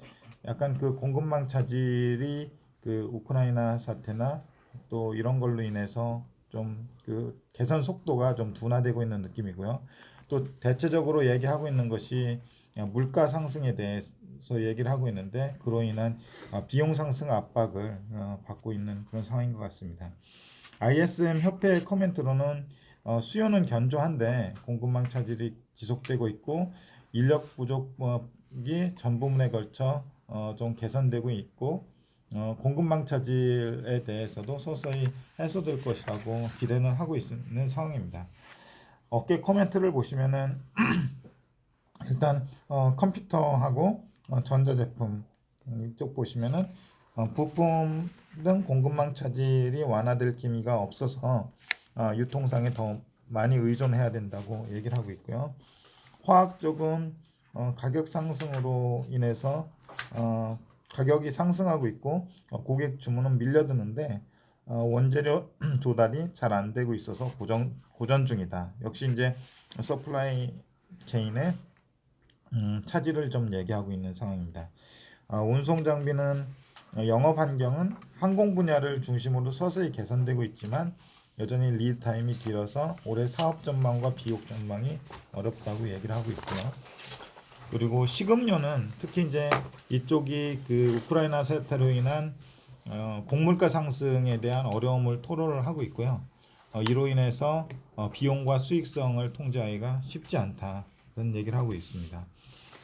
약간 그 공급망 차질이 그 우크라이나 사태나 또 이런 걸로 인해서 좀 그 개선 속도가 좀 둔화되고 있는 느낌이고요. 또 대체적으로 얘기하고 있는 것이 물가 상승에 대해서 얘기를 하고 있는데 그로 인한 비용 상승 압박을 받고 있는 그런 상황인 것 같습니다. ISM 협회 코멘트로는 수요는 견조한데 공급망 차질이 지속되고 있고 인력 부족이 전 부문에 걸쳐 좀 개선되고 있고 공급망 차질에 대해서도 서서히 해소될 것이라고 기대는 하고 있는 상황입니다. 업계 코멘트를 보시면은 일단 컴퓨터하고 전자제품 이쪽 보시면은 부품 등 공급망 차질이 완화될 기미가 없어서 유통상에 더 많이 의존해야 된다고 얘기를 하고 있고요. 화학 쪽은 가격 상승으로 인해서 가격이 상승하고 있고 고객 주문은 밀려드는데 원재료 조달이 잘 안 되고 있어서 고전 중이다. 역시 이제 서플라이 체인의 차질을 좀 얘기하고 있는 상황입니다. 운송 장비는 영업 환경은 항공 분야를 중심으로 서서히 개선되고 있지만 여전히 리드 타임이 길어서 올해 사업 전망과 비용 전망이 어렵다고 얘기를 하고 있고요. 그리고 식음료는 특히 이제 이쪽이 그 우크라이나 사태로 인한 곡물가 상승에 대한 어려움을 토로를 하고 있고요. 이로 인해서 비용과 수익성을 통제하기가 쉽지 않다 그런 얘기를 하고 있습니다.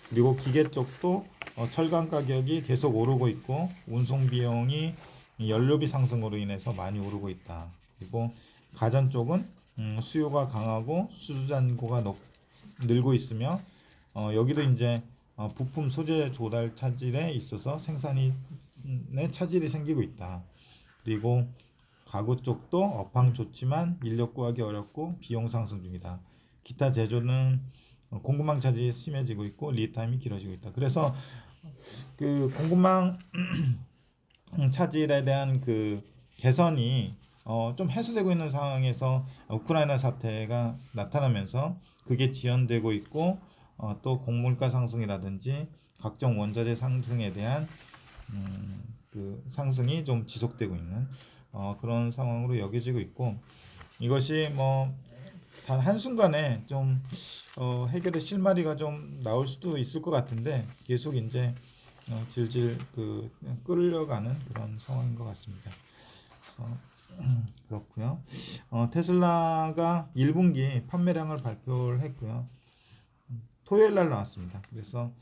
그리고 기계 쪽도 철강 가격이 계속 오르고 있고 운송 비용이 연료비 상승으로 인해서 많이 오르고 있다. 그리고 가전 쪽은 수요가 강하고 수주잔고가 늘고 있으며 여기도 이제 부품 소재 조달 차질에 있어서 생산에 차질이 생기고 있다. 그리고 가구 쪽도 업황 좋지만 인력 구하기 어렵고 비용 상승 중이다. 기타 제조는 공급망 차질이 심해지고 있고 리타임이 길어지고 있다. 그래서 그 공급망 차질에 대한 그 개선이 좀 해소되고 있는 상황에서 우크라이나 사태가 나타나면서 그게 지연되고 있고 또 곡물가 상승이라든지 각종 원자재 상승에 대한 그 상승이 좀 지속되고 있는 그런 상황으로 여겨지고 있고 이것이 뭐 단 한순간에 좀 해결의 실마리가 좀 나올 수도 있을 것 같은데 계속 이제 질질 그 끌려가는 그런 상황인 것 같습니다. 그래서 그렇고요. 테슬라가 1분기 판매량을 발표를 했고요. 토요일 날 나왔습니다. 그래서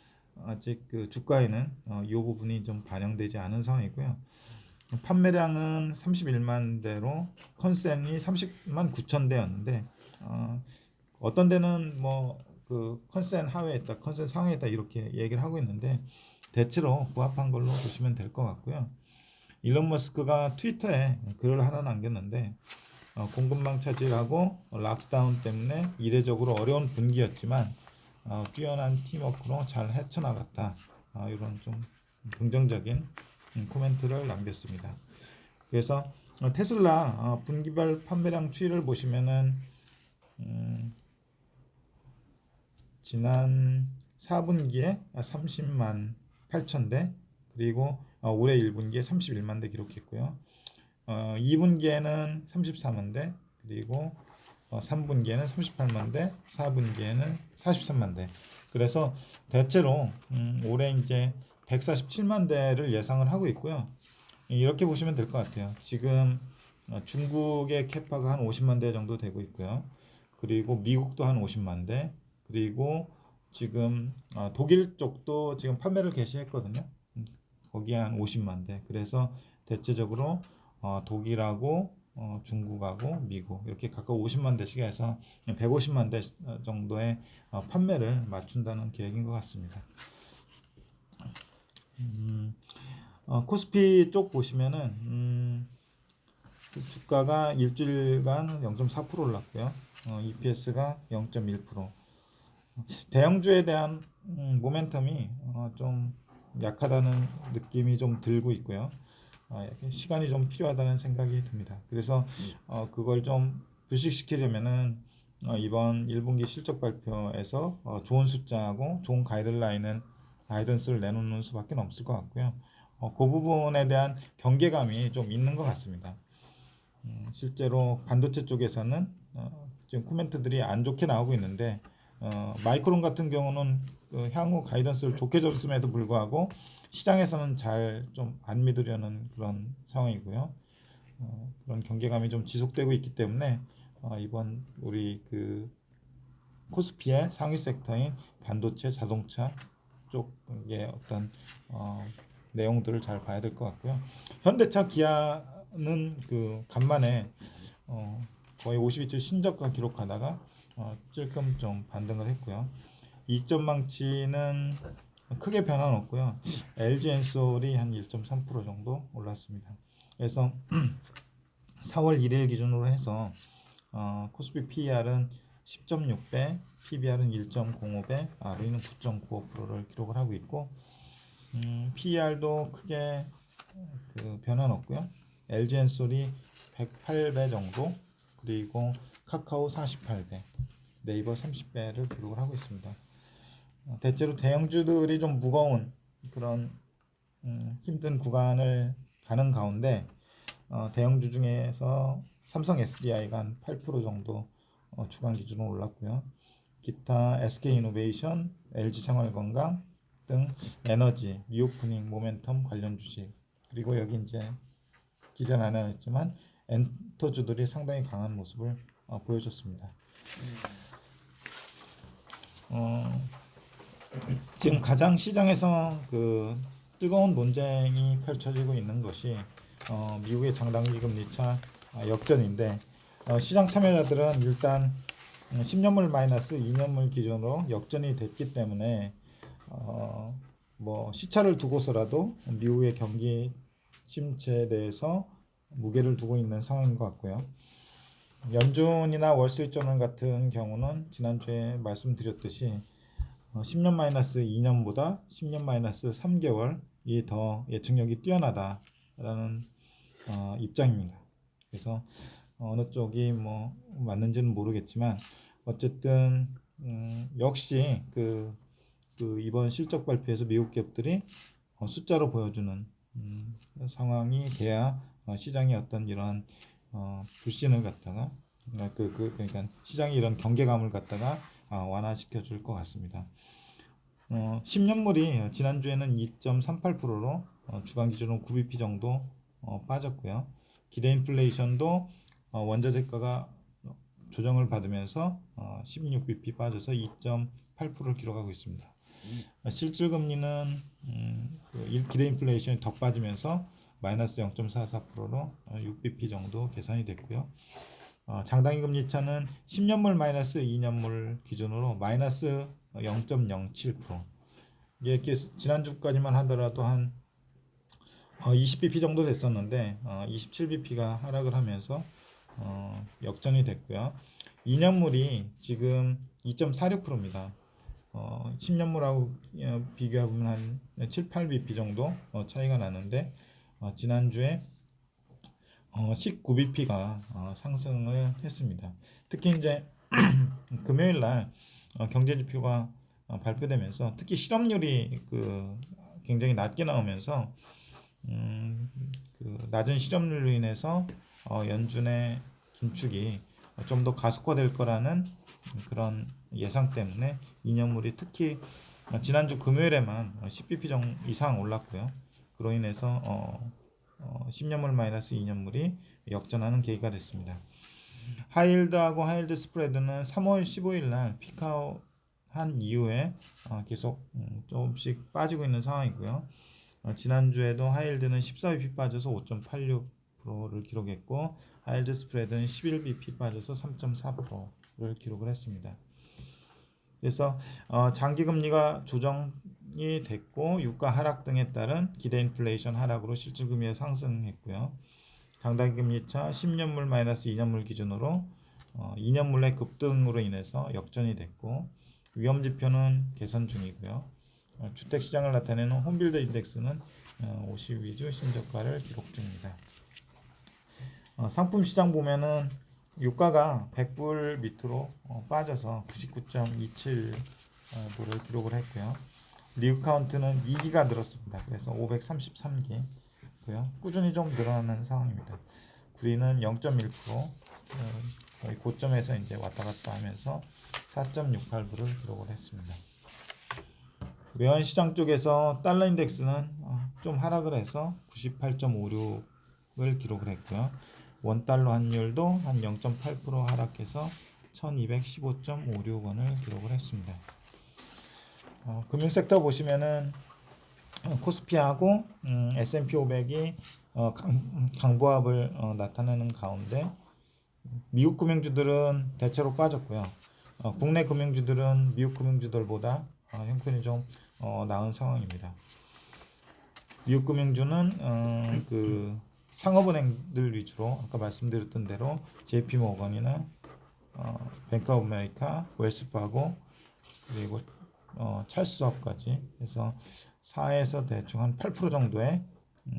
아직 그 주가에는 이 부분이 좀 반영되지 않은 상황이고요. 판매량은 31만 대로 컨센이 30만 9천 대였는데 어떤 데는 뭐 그 컨센 하회에 있다, 컨센 상회에 있다 이렇게 얘기를 하고 있는데 대체로 부합한 걸로 보시면 될 것 같고요. 일론 머스크가 트위터에 글을 하나 남겼는데 공급망 차질하고 락다운 때문에 이례적으로 어려운 분기였지만 뛰어난 팀워크로 잘 헤쳐나갔다. 이런 좀 긍정적인 코멘트를 남겼습니다. 그래서 테슬라 분기별 판매량 추이를 보시면은 지난 4분기에 30만 8천 대, 그리고 올해 1분기에 31만 대 기록했고요. 2분기에는 34만 대, 그리고 3분기에는 38만 대, 4분기에는 43만 대. 그래서 대체로 올해 이제 147만 대를 예상을 하고 있고요. 이렇게 보시면 될 것 같아요. 지금 중국의 캐파가 한 50만 대 정도 되고 있고요. 그리고 미국도 한 50만 대, 그리고 지금 독일 쪽도 지금 판매를 개시했거든요. 거기에 한 50만 대. 그래서 대체적으로 독일하고 중국하고 미국 이렇게 각각 50만 대씩 해서 150만 대 정도의 판매를 맞춘다는 계획인 것 같습니다. 코스피 쪽 보시면은 주가가 일주일간 0.4% 올랐고요. EPS가 0.1%. 대형주에 대한 모멘텀이 좀 약하다는 느낌이 좀 들고 있고요. 시간이 좀 필요하다는 생각이 듭니다. 그래서 그걸 좀 불식시키려면은 이번 1분기 실적 발표에서 좋은 숫자하고 좋은 가이던스를 내놓는 수밖에 없을 것 같고요. 그 부분에 대한 경계감이 좀 있는 것 같습니다. 실제로 반도체 쪽에서는 지금 코멘트들이 안 좋게 나오고 있는데 마이크론 같은 경우는 향후 가이던스를 좋게 줬음에도 불구하고 시장에서는 잘 좀 안 믿으려는 그런 상황이고요. 그런 경계감이 좀 지속되고 있기 때문에 이번 우리 그 코스피의 상위 섹터인 반도체, 자동차 쪽의 어떤 내용들을 잘 봐야 될 것 같고요. 현대차, 기아는 그 간만에 거의 52주 신저가 기록하다가 찔끔 좀 반등을 했고요. 이익 전망치는 크게 변화는 없고요. LG 엔솔이 한 1.3% 정도 올랐습니다. 그래서 4월 1일 기준으로 해서 코스피 PER은 10.6배, PBR은 1.05배, ROE는 9.95%를 기록을 하고 있고 PER도 크게 그 변화는 없고요. LG 엔솔이 108배 정도, 그리고 카카오 48배, 네이버 30배를 기록을 하고 있습니다. 대체로 대형주들이 좀 무거운 그런 힘든 구간을 가는 가운데 대형주 중에서 삼성 SDI가 한 8% 정도 주간 기준으로 올랐고요. 기타 SK이노베이션, LG생활건강 등 에너지, 리오프닝, 모멘텀 관련 주식, 그리고 여기 이제 기존 안 했지만 엔터주들이 상당히 강한 모습을 보여줬습니다. 지금 가장 시장에서 그 뜨거운 논쟁이 펼쳐지고 있는 것이 미국의 장단기 금리 차 역전인데 시장 참여자들은 일단 10년물 마이너스 2년물 기준으로 역전이 됐기 때문에 뭐 시차를 두고서라도 미국의 경기 침체에 대해서 무게를 두고 있는 상황인 것 같고요. 연준이나 월스트리트저널 같은 경우는 지난주에 말씀드렸듯이 10년 마이너스 2년보다 10년 마이너스 3개월이 더 예측력이 뛰어나다라는 입장입니다. 그래서 어느 쪽이 뭐 맞는지는 모르겠지만 어쨌든 역시 그 이번 실적 발표에서 미국 기업들이 숫자로 보여주는 상황이 돼야 시장이 어떤 이러한 불신을 갖다가 그러니까 시장이 이런 경계감을 갖다가 완화시켜 줄 것 같습니다. 10년물이 지난주에는 2.38%로 주간 기준으로 9bp 정도 빠졌고요. 기대 인플레이션도 원자재가가 조정을 받으면서 16bp 빠져서 2.8%를 기록하고 있습니다. 실질금리는 기대 인플레이션이 더 빠지면서 마이너스 0.44%로 6bp 정도 계산이 됐고요. 장단기 금리차는 10년물 마이너스 2년물 기준으로 마이너스 0.07%. 이게 지난주까지만 하더라도 한 20bp 정도 됐었는데 27bp가 하락을 하면서 역전이 됐고요. 2년물이 지금 2.46%입니다. 10년물하고 비교해보면 한 7, 8bp 정도 차이가 나는데 지난주에 19bp가 상승을 했습니다. 특히 이제 금요일 날 경제 지표가 발표되면서 특히 실업률이 굉장히 낮게 나오면서 그 낮은 실업률로 인해서 연준의 긴축이 좀 더 가속화될 거라는 그런 예상 때문에 2년물이 특히 지난주 금요일에만 10bp 이상 올랐고요. 그로 인해서 10년물 마이너스 2년물이 역전하는 계기가 됐습니다. 하이힐드하고 하이힐드 스프레드는 3월 15일 날 피크아웃 한 이후에 계속 조금씩 빠지고 있는 상황이고요. 지난주에도 하이힐드는 14bp 빠져서 5.86%를 기록했고 하이힐드 스프레드는 11bp 빠져서 3.4%를 기록을 했습니다. 그래서 장기금리가 조정이 됐고 유가 하락 등에 따른 기대 인플레이션 하락으로 실질금리가 상승했고요. 장단기금리차 10년물 마이너스 2년물 기준으로 2년물의 급등으로 인해서 역전이 됐고 위험지표는 개선 중이고요. 주택시장을 나타내는 홈빌더 인덱스는 52주 신저가를 기록 중입니다. 상품시장 보면은 유가가 100불 밑으로 빠져서 99.27불을 기록을 했고요. 리그 카운트는 2기가 늘었습니다. 그래서 533기고요. 꾸준히 좀 늘어나는 상황입니다. 구리는 0.1% 거의 고점에서 이제 왔다 갔다 하면서 4.68불을 기록을 했습니다. 외환시장 쪽에서 달러 인덱스는 좀 하락을 해서 98.56을 기록을 했고요. 원달러 환율도 한 0.8% 하락해서 1215.56원을 기록을 했습니다. 금융섹터 보시면은 코스피하고 S&P 500이 강보합을 나타내는 가운데 미국 금융주들은 대체로 빠졌고요. 국내 금융주들은 미국 금융주들보다 형편이 좀 나은 상황입니다. 미국 금융주는 그 상업은행들 위주로 아까 말씀드렸던 대로 JP 모건이나 뱅크 오브 아메리카, 웰스파고 그리고 찰스업까지 해서 4에서 대충 한 8% 정도의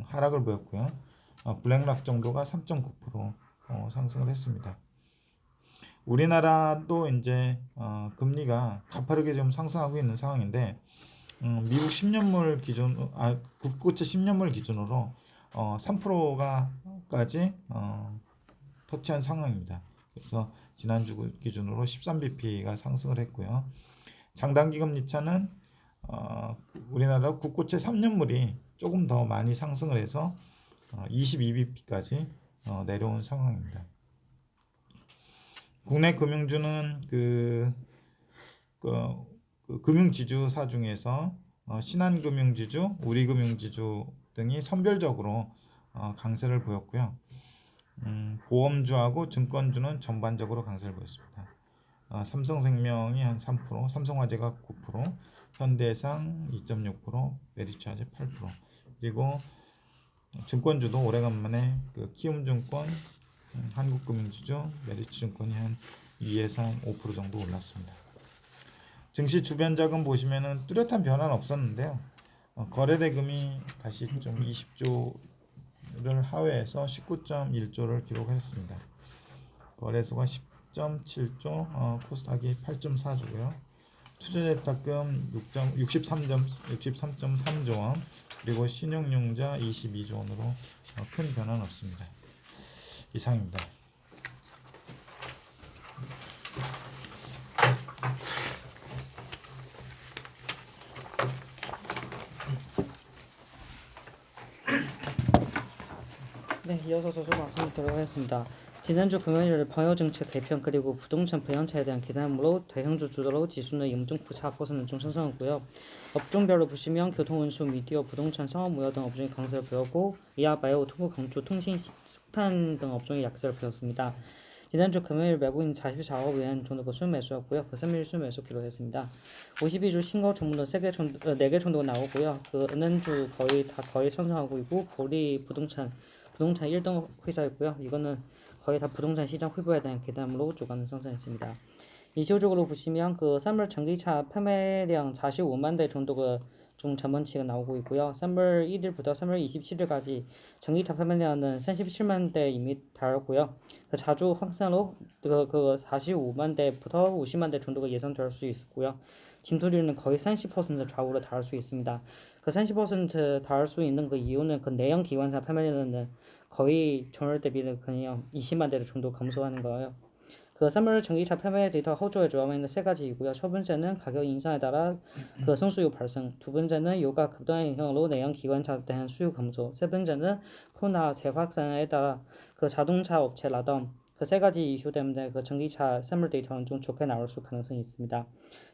하락을 보였고요. 블랙락 정도가 3.9% 상승을 했습니다. 우리나라도 이제 금리가 가파르게 좀 상승하고 있는 상황인데 미국 10년물 기준 국고채 10년물 기준으로 3%가까지 터치한 상황입니다. 그래서 지난주 기준으로 13bp가 상승을 했고요. 장단기 금리차는 우리나라 국고채 3년물이 조금 더 많이 상승을 해서 22bp까지 내려온 상황입니다. 국내 금융주는 그 금융지주사 중에서 신한금융지주, 우리금융지주 등이 선별적으로 강세를 보였고요. 보험주하고 증권주는 전반적으로 강세를 보였습니다. 삼성생명이 한 3%, 삼성화재가 9%, 현대해상 2.6%, 메리츠화재 8%, 그리고 증권주도 오래간만에 그 키움증권, 한국금융지주, 메리츠증권이 한 2에서 한 5% 정도 올랐습니다. 증시 주변 자금 보시면은 뚜렷한 변화는 없었는데요. 거래대금이 다시 좀 20조를 하회해서 19.1조를 기록했습니다. 거래소가 10.7조, 코스닥이 8.4조고요. 투자재탁금 63.3조 원, 그리고 신용융자 22조 원으로 큰 변화는 없습니다. 이상입니다. 네, 이어서 저도 말씀드리도록 하겠습니다. 지난주 금요일 방역정책 개편 그리고 부동산 부양차에 대한 기대감으로 대형주 주도로 지수는 0.94% 좀 상승했고요. 업종별로 보시면 교통운수, 미디어, 부동산, 상업무역 등 업종이 강세를 보였고 이하 바이오, 투구, 강주, 통신, 석탄 등 업종이 약세를 보였습니다. 지난주 금요일 매국인 44억 위안 정도가 수요 매수였고요. 그 3일 수요 매수 기록했습니다. 52주 신고 종목은 4개 정도가 나오고요. 그 은행주 거의 선성하고 있고 보리 부동산 1등 회사였고요. 이거는 거의 다 부동산 시장 후보에 대한 기대감으로 주가는 상승했습니다. 이슈적으로 보시면 그 3월 전기차 판매량 45만 대 정도가 좀 전반치가 나오고 있고요. 3월 1일부터 3월 27일까지 전기차 판매량은 37만 대 이미 달았고요. 그 자주 확산으로 그 45만 대부터 50만 대 정도가 예상될 수 있고요. 진투율은 거의 30% 좌우로 달할 수 있습니다. 그 30% 달할 수 있는 그 이유는 그 내연 기관차 판매량은 거의 전월 대비는 그냥 20만 대 정도 감소하는 거예요. 그 3월 전기차 판매 데이터 호조에 조합하는 세 가지이고요. 첫 번째는 가격 인상에 따라 그 성수요 발생, 두 번째는 요가 급등의 영향으로 내연 기관차에 대한 수요 감소, 세 번째는 코로나 재확산에 따라 그 자동차 업체 라다운 그 세 가지 이슈 때문에 그 전기차 3월 데이터는 좀 좋게 나올 수 가능성이 있습니다.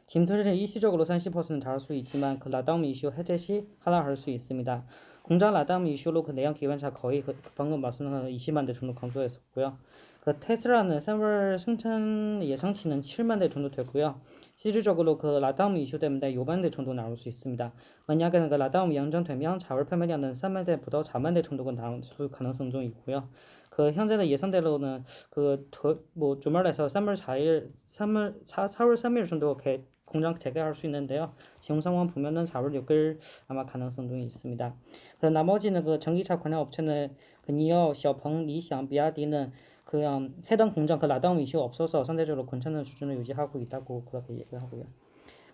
짐터리는 일시적으로 30% 달할 수 있지만 그 라다운 이슈 해제 시 하락할 수 있습니다. 공장 라다운 이슈로 그 내연 기관차 거의 방금 말씀한 20만 대 정도 감소했었고요. 그 테슬라는 3월 생산 예상치는 7만 대 정도 됐고요. 실질적으로 그 라다움 이슈 때문에 6만 대 정도 나올 수 있습니다. 만약에 그 라다움이 연장되면 4월 판매량은 3만 대부터 4만 대 정도가 나올 가능성 좀 있고요. 그 현재는 예상대로는 주말에서 4월 3일 정도 공장 재개할 수 있는데요. 지금 상황 보면은 4월 6일 아마 가능성도 있습니다. 그 나머지는 그 전기차 관련 업체는 그 니어, 샤오펑, 리쌍, 비아디는 그냥 해당 공장 그 라다운 이슈 없어서 상대적으로 괜찮은 수준을 유지하고 있다고 그렇게 얘기를 하고요.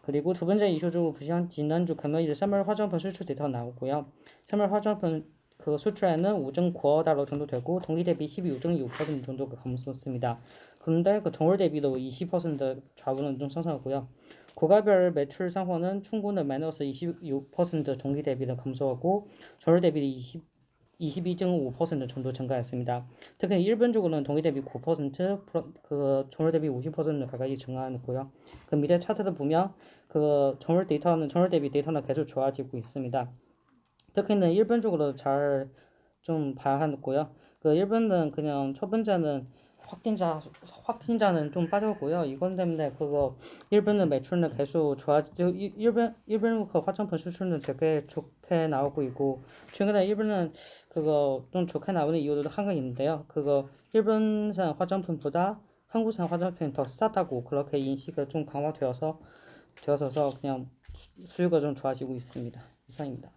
그리고 두 번째 이슈적으로 보시면 지난주 금요일 3월 화장품 수출 데이터 나오고요. 3월 화장품 그 수출에는 5.9억 달러 정도 되고 동기 대비 12.6% 정도가 감소했습니다. 그런데 그 전월 대비도 20% 좌우는 좀 상승하고요. 고가별 매출 상황은 충고는 마이너스 26% 동기 대비는 감소하고 전월 대비 22.5% 정도 증가했습니다. 특히 일본적으로는 동기 대비 9%, 그 전월 대비 50% 가까이 증가했고요. 그 밑에 차트를 보면 그 전월 대비 데이터는 계속 좋아지고 있습니다. 특히는 일본적으로 잘 좀 봐야 하고요. 그 일본은 그냥 첫 번째는 확진자는 좀 빠졌고요. 이건 때문에 그거 일본은 매출은 계속 일본 그 화장품 수출은 되게 좋게 나오고 있고 최근에 일본은 그거 좀 좋게 나오는 이유도 한가 있는데요. 그거 일본산 화장품보다 한국산 화장품이 더 싸다고 그렇게 인식이 좀 강화되어서 그냥 수요가 좀 좋아지고 있습니다. 이상입니다.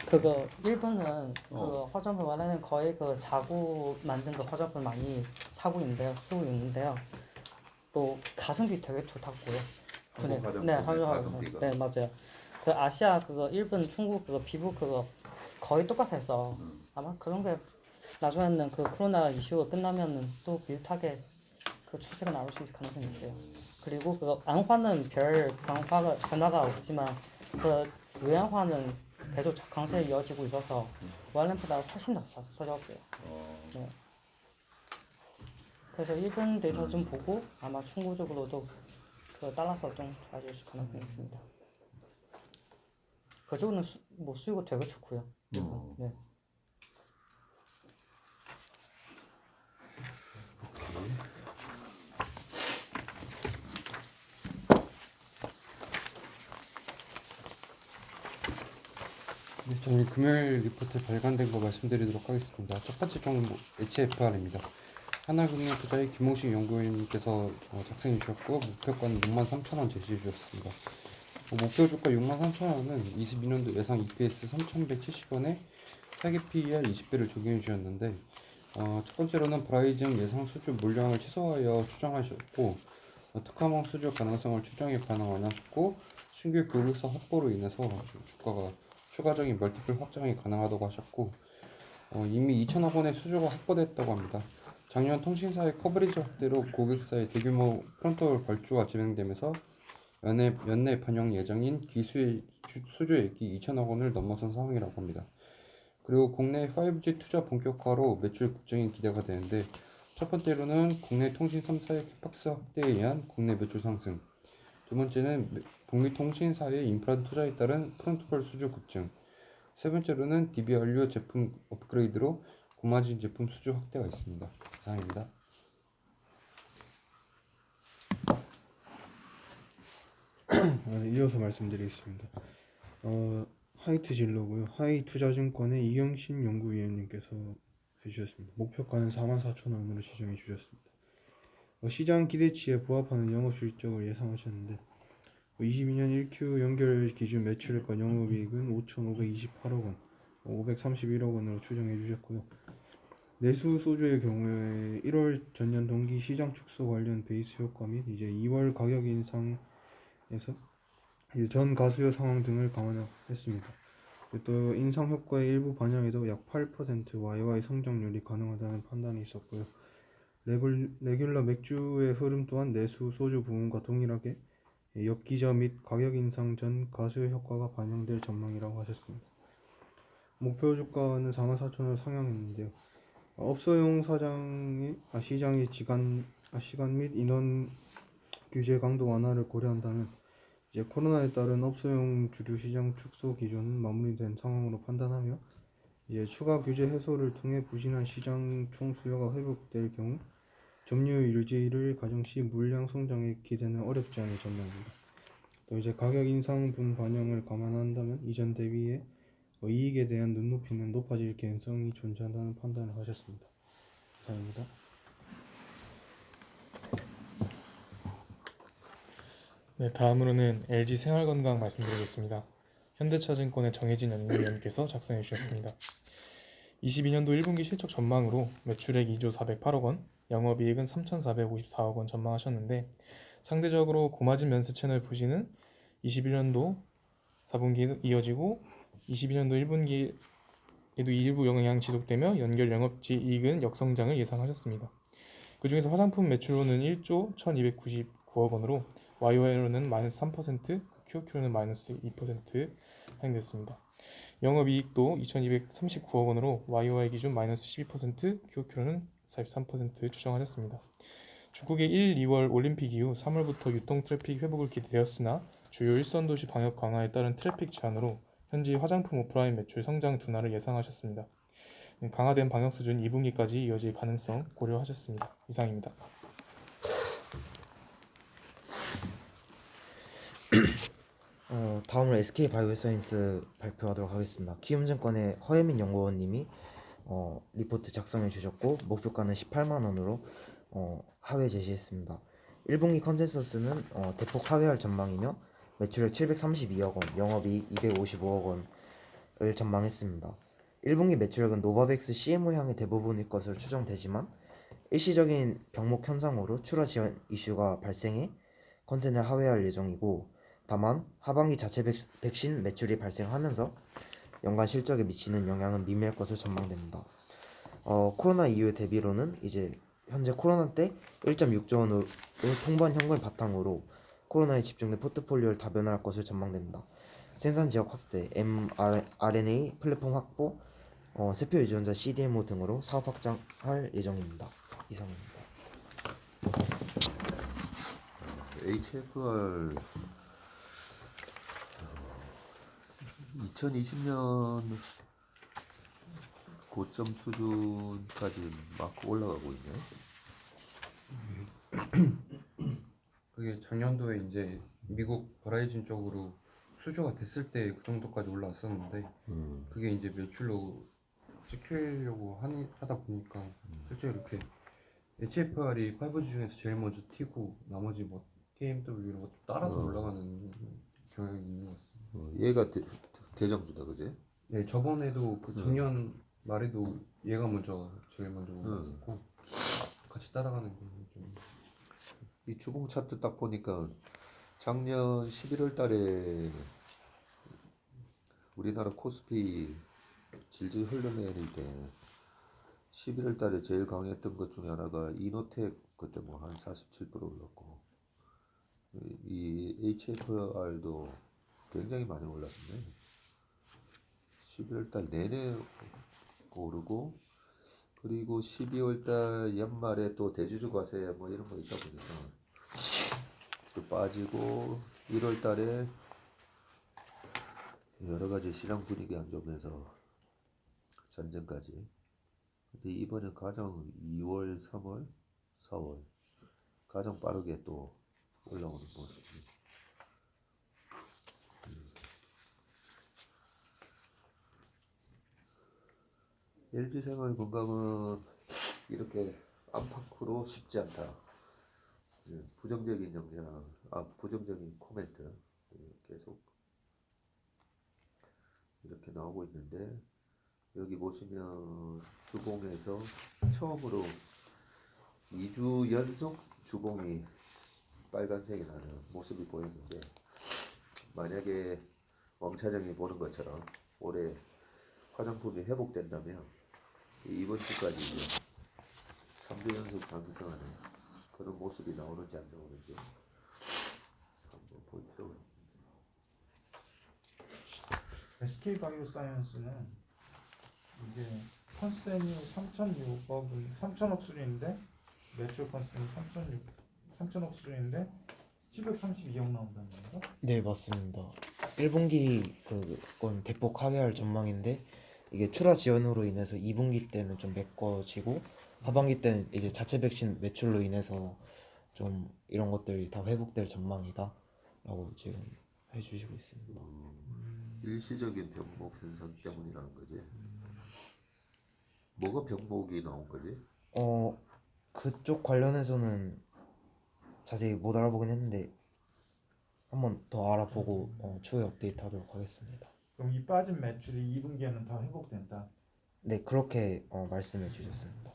그거 일본은 그 화장품 원래는 거의 그 자구 만든 그 화장품 많이 쓰고 있는데요. 또 가성비 되게 좋다고요. 한국 화장품의 네, 한국 가성비가. 네, 맞아요. 그 아시아 그거 일본, 중국 그거 피부 그거 거의 똑같아서 아마 그런 게 나중에는 그 코로나 이슈가 끝나면은 또 비슷하게 그 추세가 나올 수 있을 가능성이 있어요. 그리고 그 안화는 별 변화가 없지만 그 외양화는 계속 강세에 이어지고 있어서 원래보다 훨씬 더 싸졌어요. 네. 그래서 일본 데이터 좀 보고 아마 충고적으로도 그 따라서 좀 좋아질 가능성이 있습니다. 그쪽은 수요가 되게 좋고요. 네. 네, 저는 금요일 리포트 발간된 거 말씀드리도록 하겠습니다. 첫 번째 종목 HFR입니다. 하나금융투자의 김홍식 연구위원님께서 작성해 주셨고 목표가는 63,000원 제시해 주셨습니다. 목표 주가 63,000원은 22년도 예상 EPS 3,170원에 타겟 PER 20배를 적용해 주셨는데 첫 번째로는 브라이징 예상 수주 물량을 최소화하여 추정하셨고 특화망 수주 가능성을 추정에 반영하셨고 신규 교육사 확보로 인해서 주가가 추가적인 멀티플 확장이 가능하다고 하셨고 이미 2천억 원의 수주가 확보됐다고 합니다. 작년 통신사의 커버리지 확대로 고객사의 대규모 프론트홀 발주가 진행되면서 연내 반영 예정인 기수의 수주액이 2천억 원을 넘어선 상황이라고 합니다. 그리고 국내 5G 투자 본격화로 매출 급증이 기대가 되는데 첫 번째로는 국내 통신 3사의 캐팍스 확대에 의한 국내 매출 상승, 두 번째는 북미 통신사의 인프라 투자에 따른 프론트홀 수주 급증, 세 번째로는 DB 완료 제품 업그레이드로 고마진 제품 수주 확대가 있습니다. 이상입니다. 이어서 말씀드리겠습니다. 하이트 진로고요. 하이투자증권의 이경신 연구위원님께서 해주셨습니다. 목표가는 44,000원으로 지정해 주셨습니다. 시장 기대치에 부합하는 영업실적을 예상하셨는데 22년 1Q 연결 기준 매출액과 영업이익은 5,528억 원, 531억 원으로 추정해 주셨고요. 내수 소주의 경우에 1월 전년 동기 시장 축소 관련 베이스 효과 및 이제 2월 가격 인상에서 이제 전 가수요 상황 등을 감안했습니다. 또 인상 효과의 일부 반영에도 약 8% YY 성장률이 가능하다는 판단이 있었고요. 레귤러 맥주의 흐름 또한 내수 소주 부문과 동일하게 엽기저 및 가격 인상 전 가수요 효과가 반영될 전망이라고 하셨습니다. 목표 주가는 44,000원 상향했는데요. 업소용 시장의 시간 및 인원 규제 강도 완화를 고려한다면 이제 코로나에 따른 업소용 주류 시장 축소 기조는 마무리된 상황으로 판단하며 이제 추가 규제 해소를 통해 부진한 시장 총 수요가 회복될 경우 점유율 유지를 가정 시 물량 성장의 기대는 어렵지 않을 전망입니다. 또 이제 가격 인상 분 반영을 감안한다면 이전 대비에 이익에 대한 눈높이는 높아질 가능성이 존재한다는 판단을 하셨습니다. 이상입니다. 네, 다음으로는 LG 생활건강 말씀드리겠습니다. 현대차증권의 정혜진 연구위원께서 작성해 주셨습니다. 22년도 1분기 실적 전망으로 매출액 2조 408억 원, 영업이익은 3,454억 원 전망하셨는데 상대적으로 고마진 면세 채널 부진은 21년도 4분기에도 이어지고 22년도 1분기에도 일부 영향 지속되며 연결 영업지 이익은 역성장을 예상하셨습니다. 그 중에서 화장품 매출로는 1조 1,299억 원으로 YOY로는 마이너스 3%, QOQ로는 마이너스 2% 하행됐습니다. 영업이익도 2,239억 원으로 YOY 기준 마이너스 12%, QOQ로는 43% 추정하셨습니다. 중국의 1, 2월 올림픽 이후 3월부터 유통 트래픽 회복을 기대되었으나 주요 일선 도시 방역 강화에 따른 트래픽 제한으로 현지 화장품 오프라인 매출 성장 둔화를 예상하셨습니다. 강화된 방역 수준 2분기까지 이어질 가능성 고려하셨습니다. 이상입니다. 다음으로 SK바이오사이언스 발표하도록 하겠습니다. 키움증권의 허예민 연구원님이 리포트 작성해 주셨고 목표가는 18만 원으로 하회 제시했습니다. 1분기 컨센서스는 대폭 하회할 전망이며 매출액 732억 원, 영업이익 255억 원을 전망했습니다. 1분기 매출액은 노바백스 CMO 향의 대부분일 것으로 추정되지만 일시적인 병목 현상으로 출하 지연 이슈가 발생해 컨센을 하회할 예정이고 다만 하반기 자체 백신 매출이 발생하면서 연간 실적에 미치는 영향은 미미할 것으로 전망됩니다. 코로나 이후 대비로는 이제 현재 코로나 때 1.6조 원의 통보한 현금을 바탕으로 코로나에 집중된 포트폴리오를 다변화할 것으로 전망됩니다. 생산 지역 확대, mRNA 플랫폼 확보, 세포 유전자 CDMO 등으로 사업 확장할 예정입니다. 이상입니다. HFR 2020년 고점 수준까지 막 올라가고 있네. 그게 작년도에 이제 미국 버라이즌 쪽으로 수주가 됐을 때 그 정도까지 올라왔었는데 그게 이제 매출로 찍히려고 하다 보니까 실제 이렇게 HFR이 5G 중에서 제일 먼저 튀고 나머지 뭐 KMW 이런 것도 따라서 올라가는 경향이 있는 것 같습니다. 얘가 대장주다, 그지? 네, 저번에도 그 작년 말에도 얘가 제일 먼저 올랐었고 같이 따라가는 거는 좀. 이 주봉 차트 딱 보니까 작년 11월 달에 우리나라 코스피 질질 흘러내릴 때 11월 달에 제일 강했던 것 중에 하나가 이노텍 그때 뭐 한 47% 올랐고 이 HFR도 굉장히 많이 올랐었네. 11월 달 내내 오르고 그리고 12월 달 연말에 또 대주주 과세 뭐 이런 거 있다 보니까 또 빠지고 1월 달에 여러 가지 시장 분위기 안 좋으면서 전쟁까지 근데 이번에 가장 2월, 3월, 4월 가장 빠르게 또 올라오는 모습이. LG생활건강은 이렇게 안팎으로 쉽지 않다. 부정적인 영향, 부정적인 코멘트 계속 이렇게 나오고 있는데, 여기 보시면 주봉에서 처음으로 2주 연속 주봉이 빨간색이 나는 모습이 보였는데, 만약에 왕차장이 보는 것처럼 올해 화장품이 회복된다면 이번 주까지 이제 3주 연속 상승하는 그런 모습이 나오는지 안 나오는지 한번 볼 필요가 있습니다. SK바이오사이언스는 이게 컨센이 3,006억 수준인데, 매출 컨센이 3,000억 수준인데 732억 나온다는 건가? 네, 맞습니다. 1분기 그건 대폭 하회할 전망인데 이게 추가 지원으로 인해서 2분기 때는 좀 메꿔지고 하반기 때는 이제 자체 백신 매출로 인해서 좀 이런 것들이 다 회복될 전망이다라고 지금 해주시고 있습니다. 일시적인 병목 현상 때문이라는 거지. 뭐가 병목이 나온 거지? 그쪽 관련해서는 자세히 못 알아보긴 했는데 한번 더 알아보고 추후에 업데이트하도록 하겠습니다. 그럼 이 빠진 매출이 2분기에는 다 회복된다. 네, 그렇게 말씀해 주셨습니다.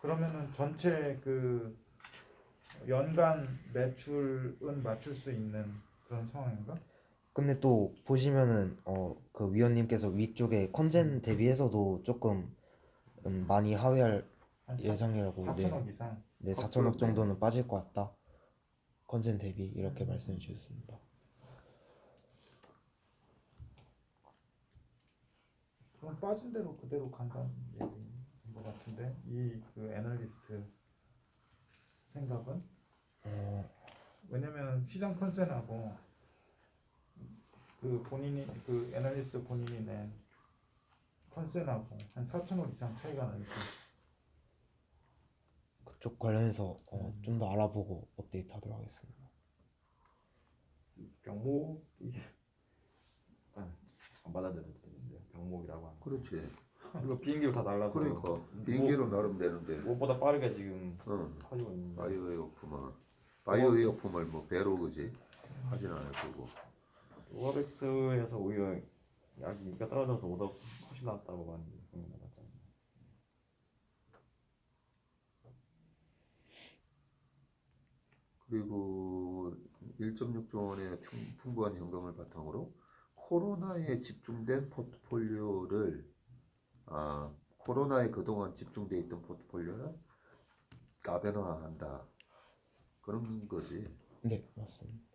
그러면은 전체 그 연간 매출은 맞출 수 있는 그런 상황인가? 근데 또 보시면은 그 위원님께서 위쪽에 컨센 대비해서도 조금 많이 하회할 한 예상이라고. 4천억 이상. 네, 4천억 정도는 빠질 것 같다. 컨센 대비 이렇게 말씀해 주셨습니다. 그럼 빠진 대로 그대로 간다는 얘기인 것 같은데, 이 그 애널리스트 생각은? 왜냐면 시장 컨센하고 그 본인이 그 애널리스트 본인이 낸 컨센하고 한 4천억 이상 차이가 나니까. 그쪽 관련해서 좀 더 알아보고 업데이트하도록 하겠습니다. 병목이 안 받아들여지는데 병목이라고 하는. 그렇지. 이거 비행기로 다 날라서. 그러니까 비행기로 나름 되는데. 무엇보다 빠르게 지금 응. 터지고 있는. 바이오의약품을 뭐 배로 그지 하진 않을 거고. 우아백스에서 오히려 약이 인기가 떨어져서 오더 컷이 나왔다고 하는데 나갔잖아요. 그리고 1.6조 원의 풍부한 현금을 바탕으로 코로나에 집중된 포트폴리오를 코로나에 그동안 집중돼 있던 포트폴리오를 가변화한다. 그런 거지. 네, 맞습니다.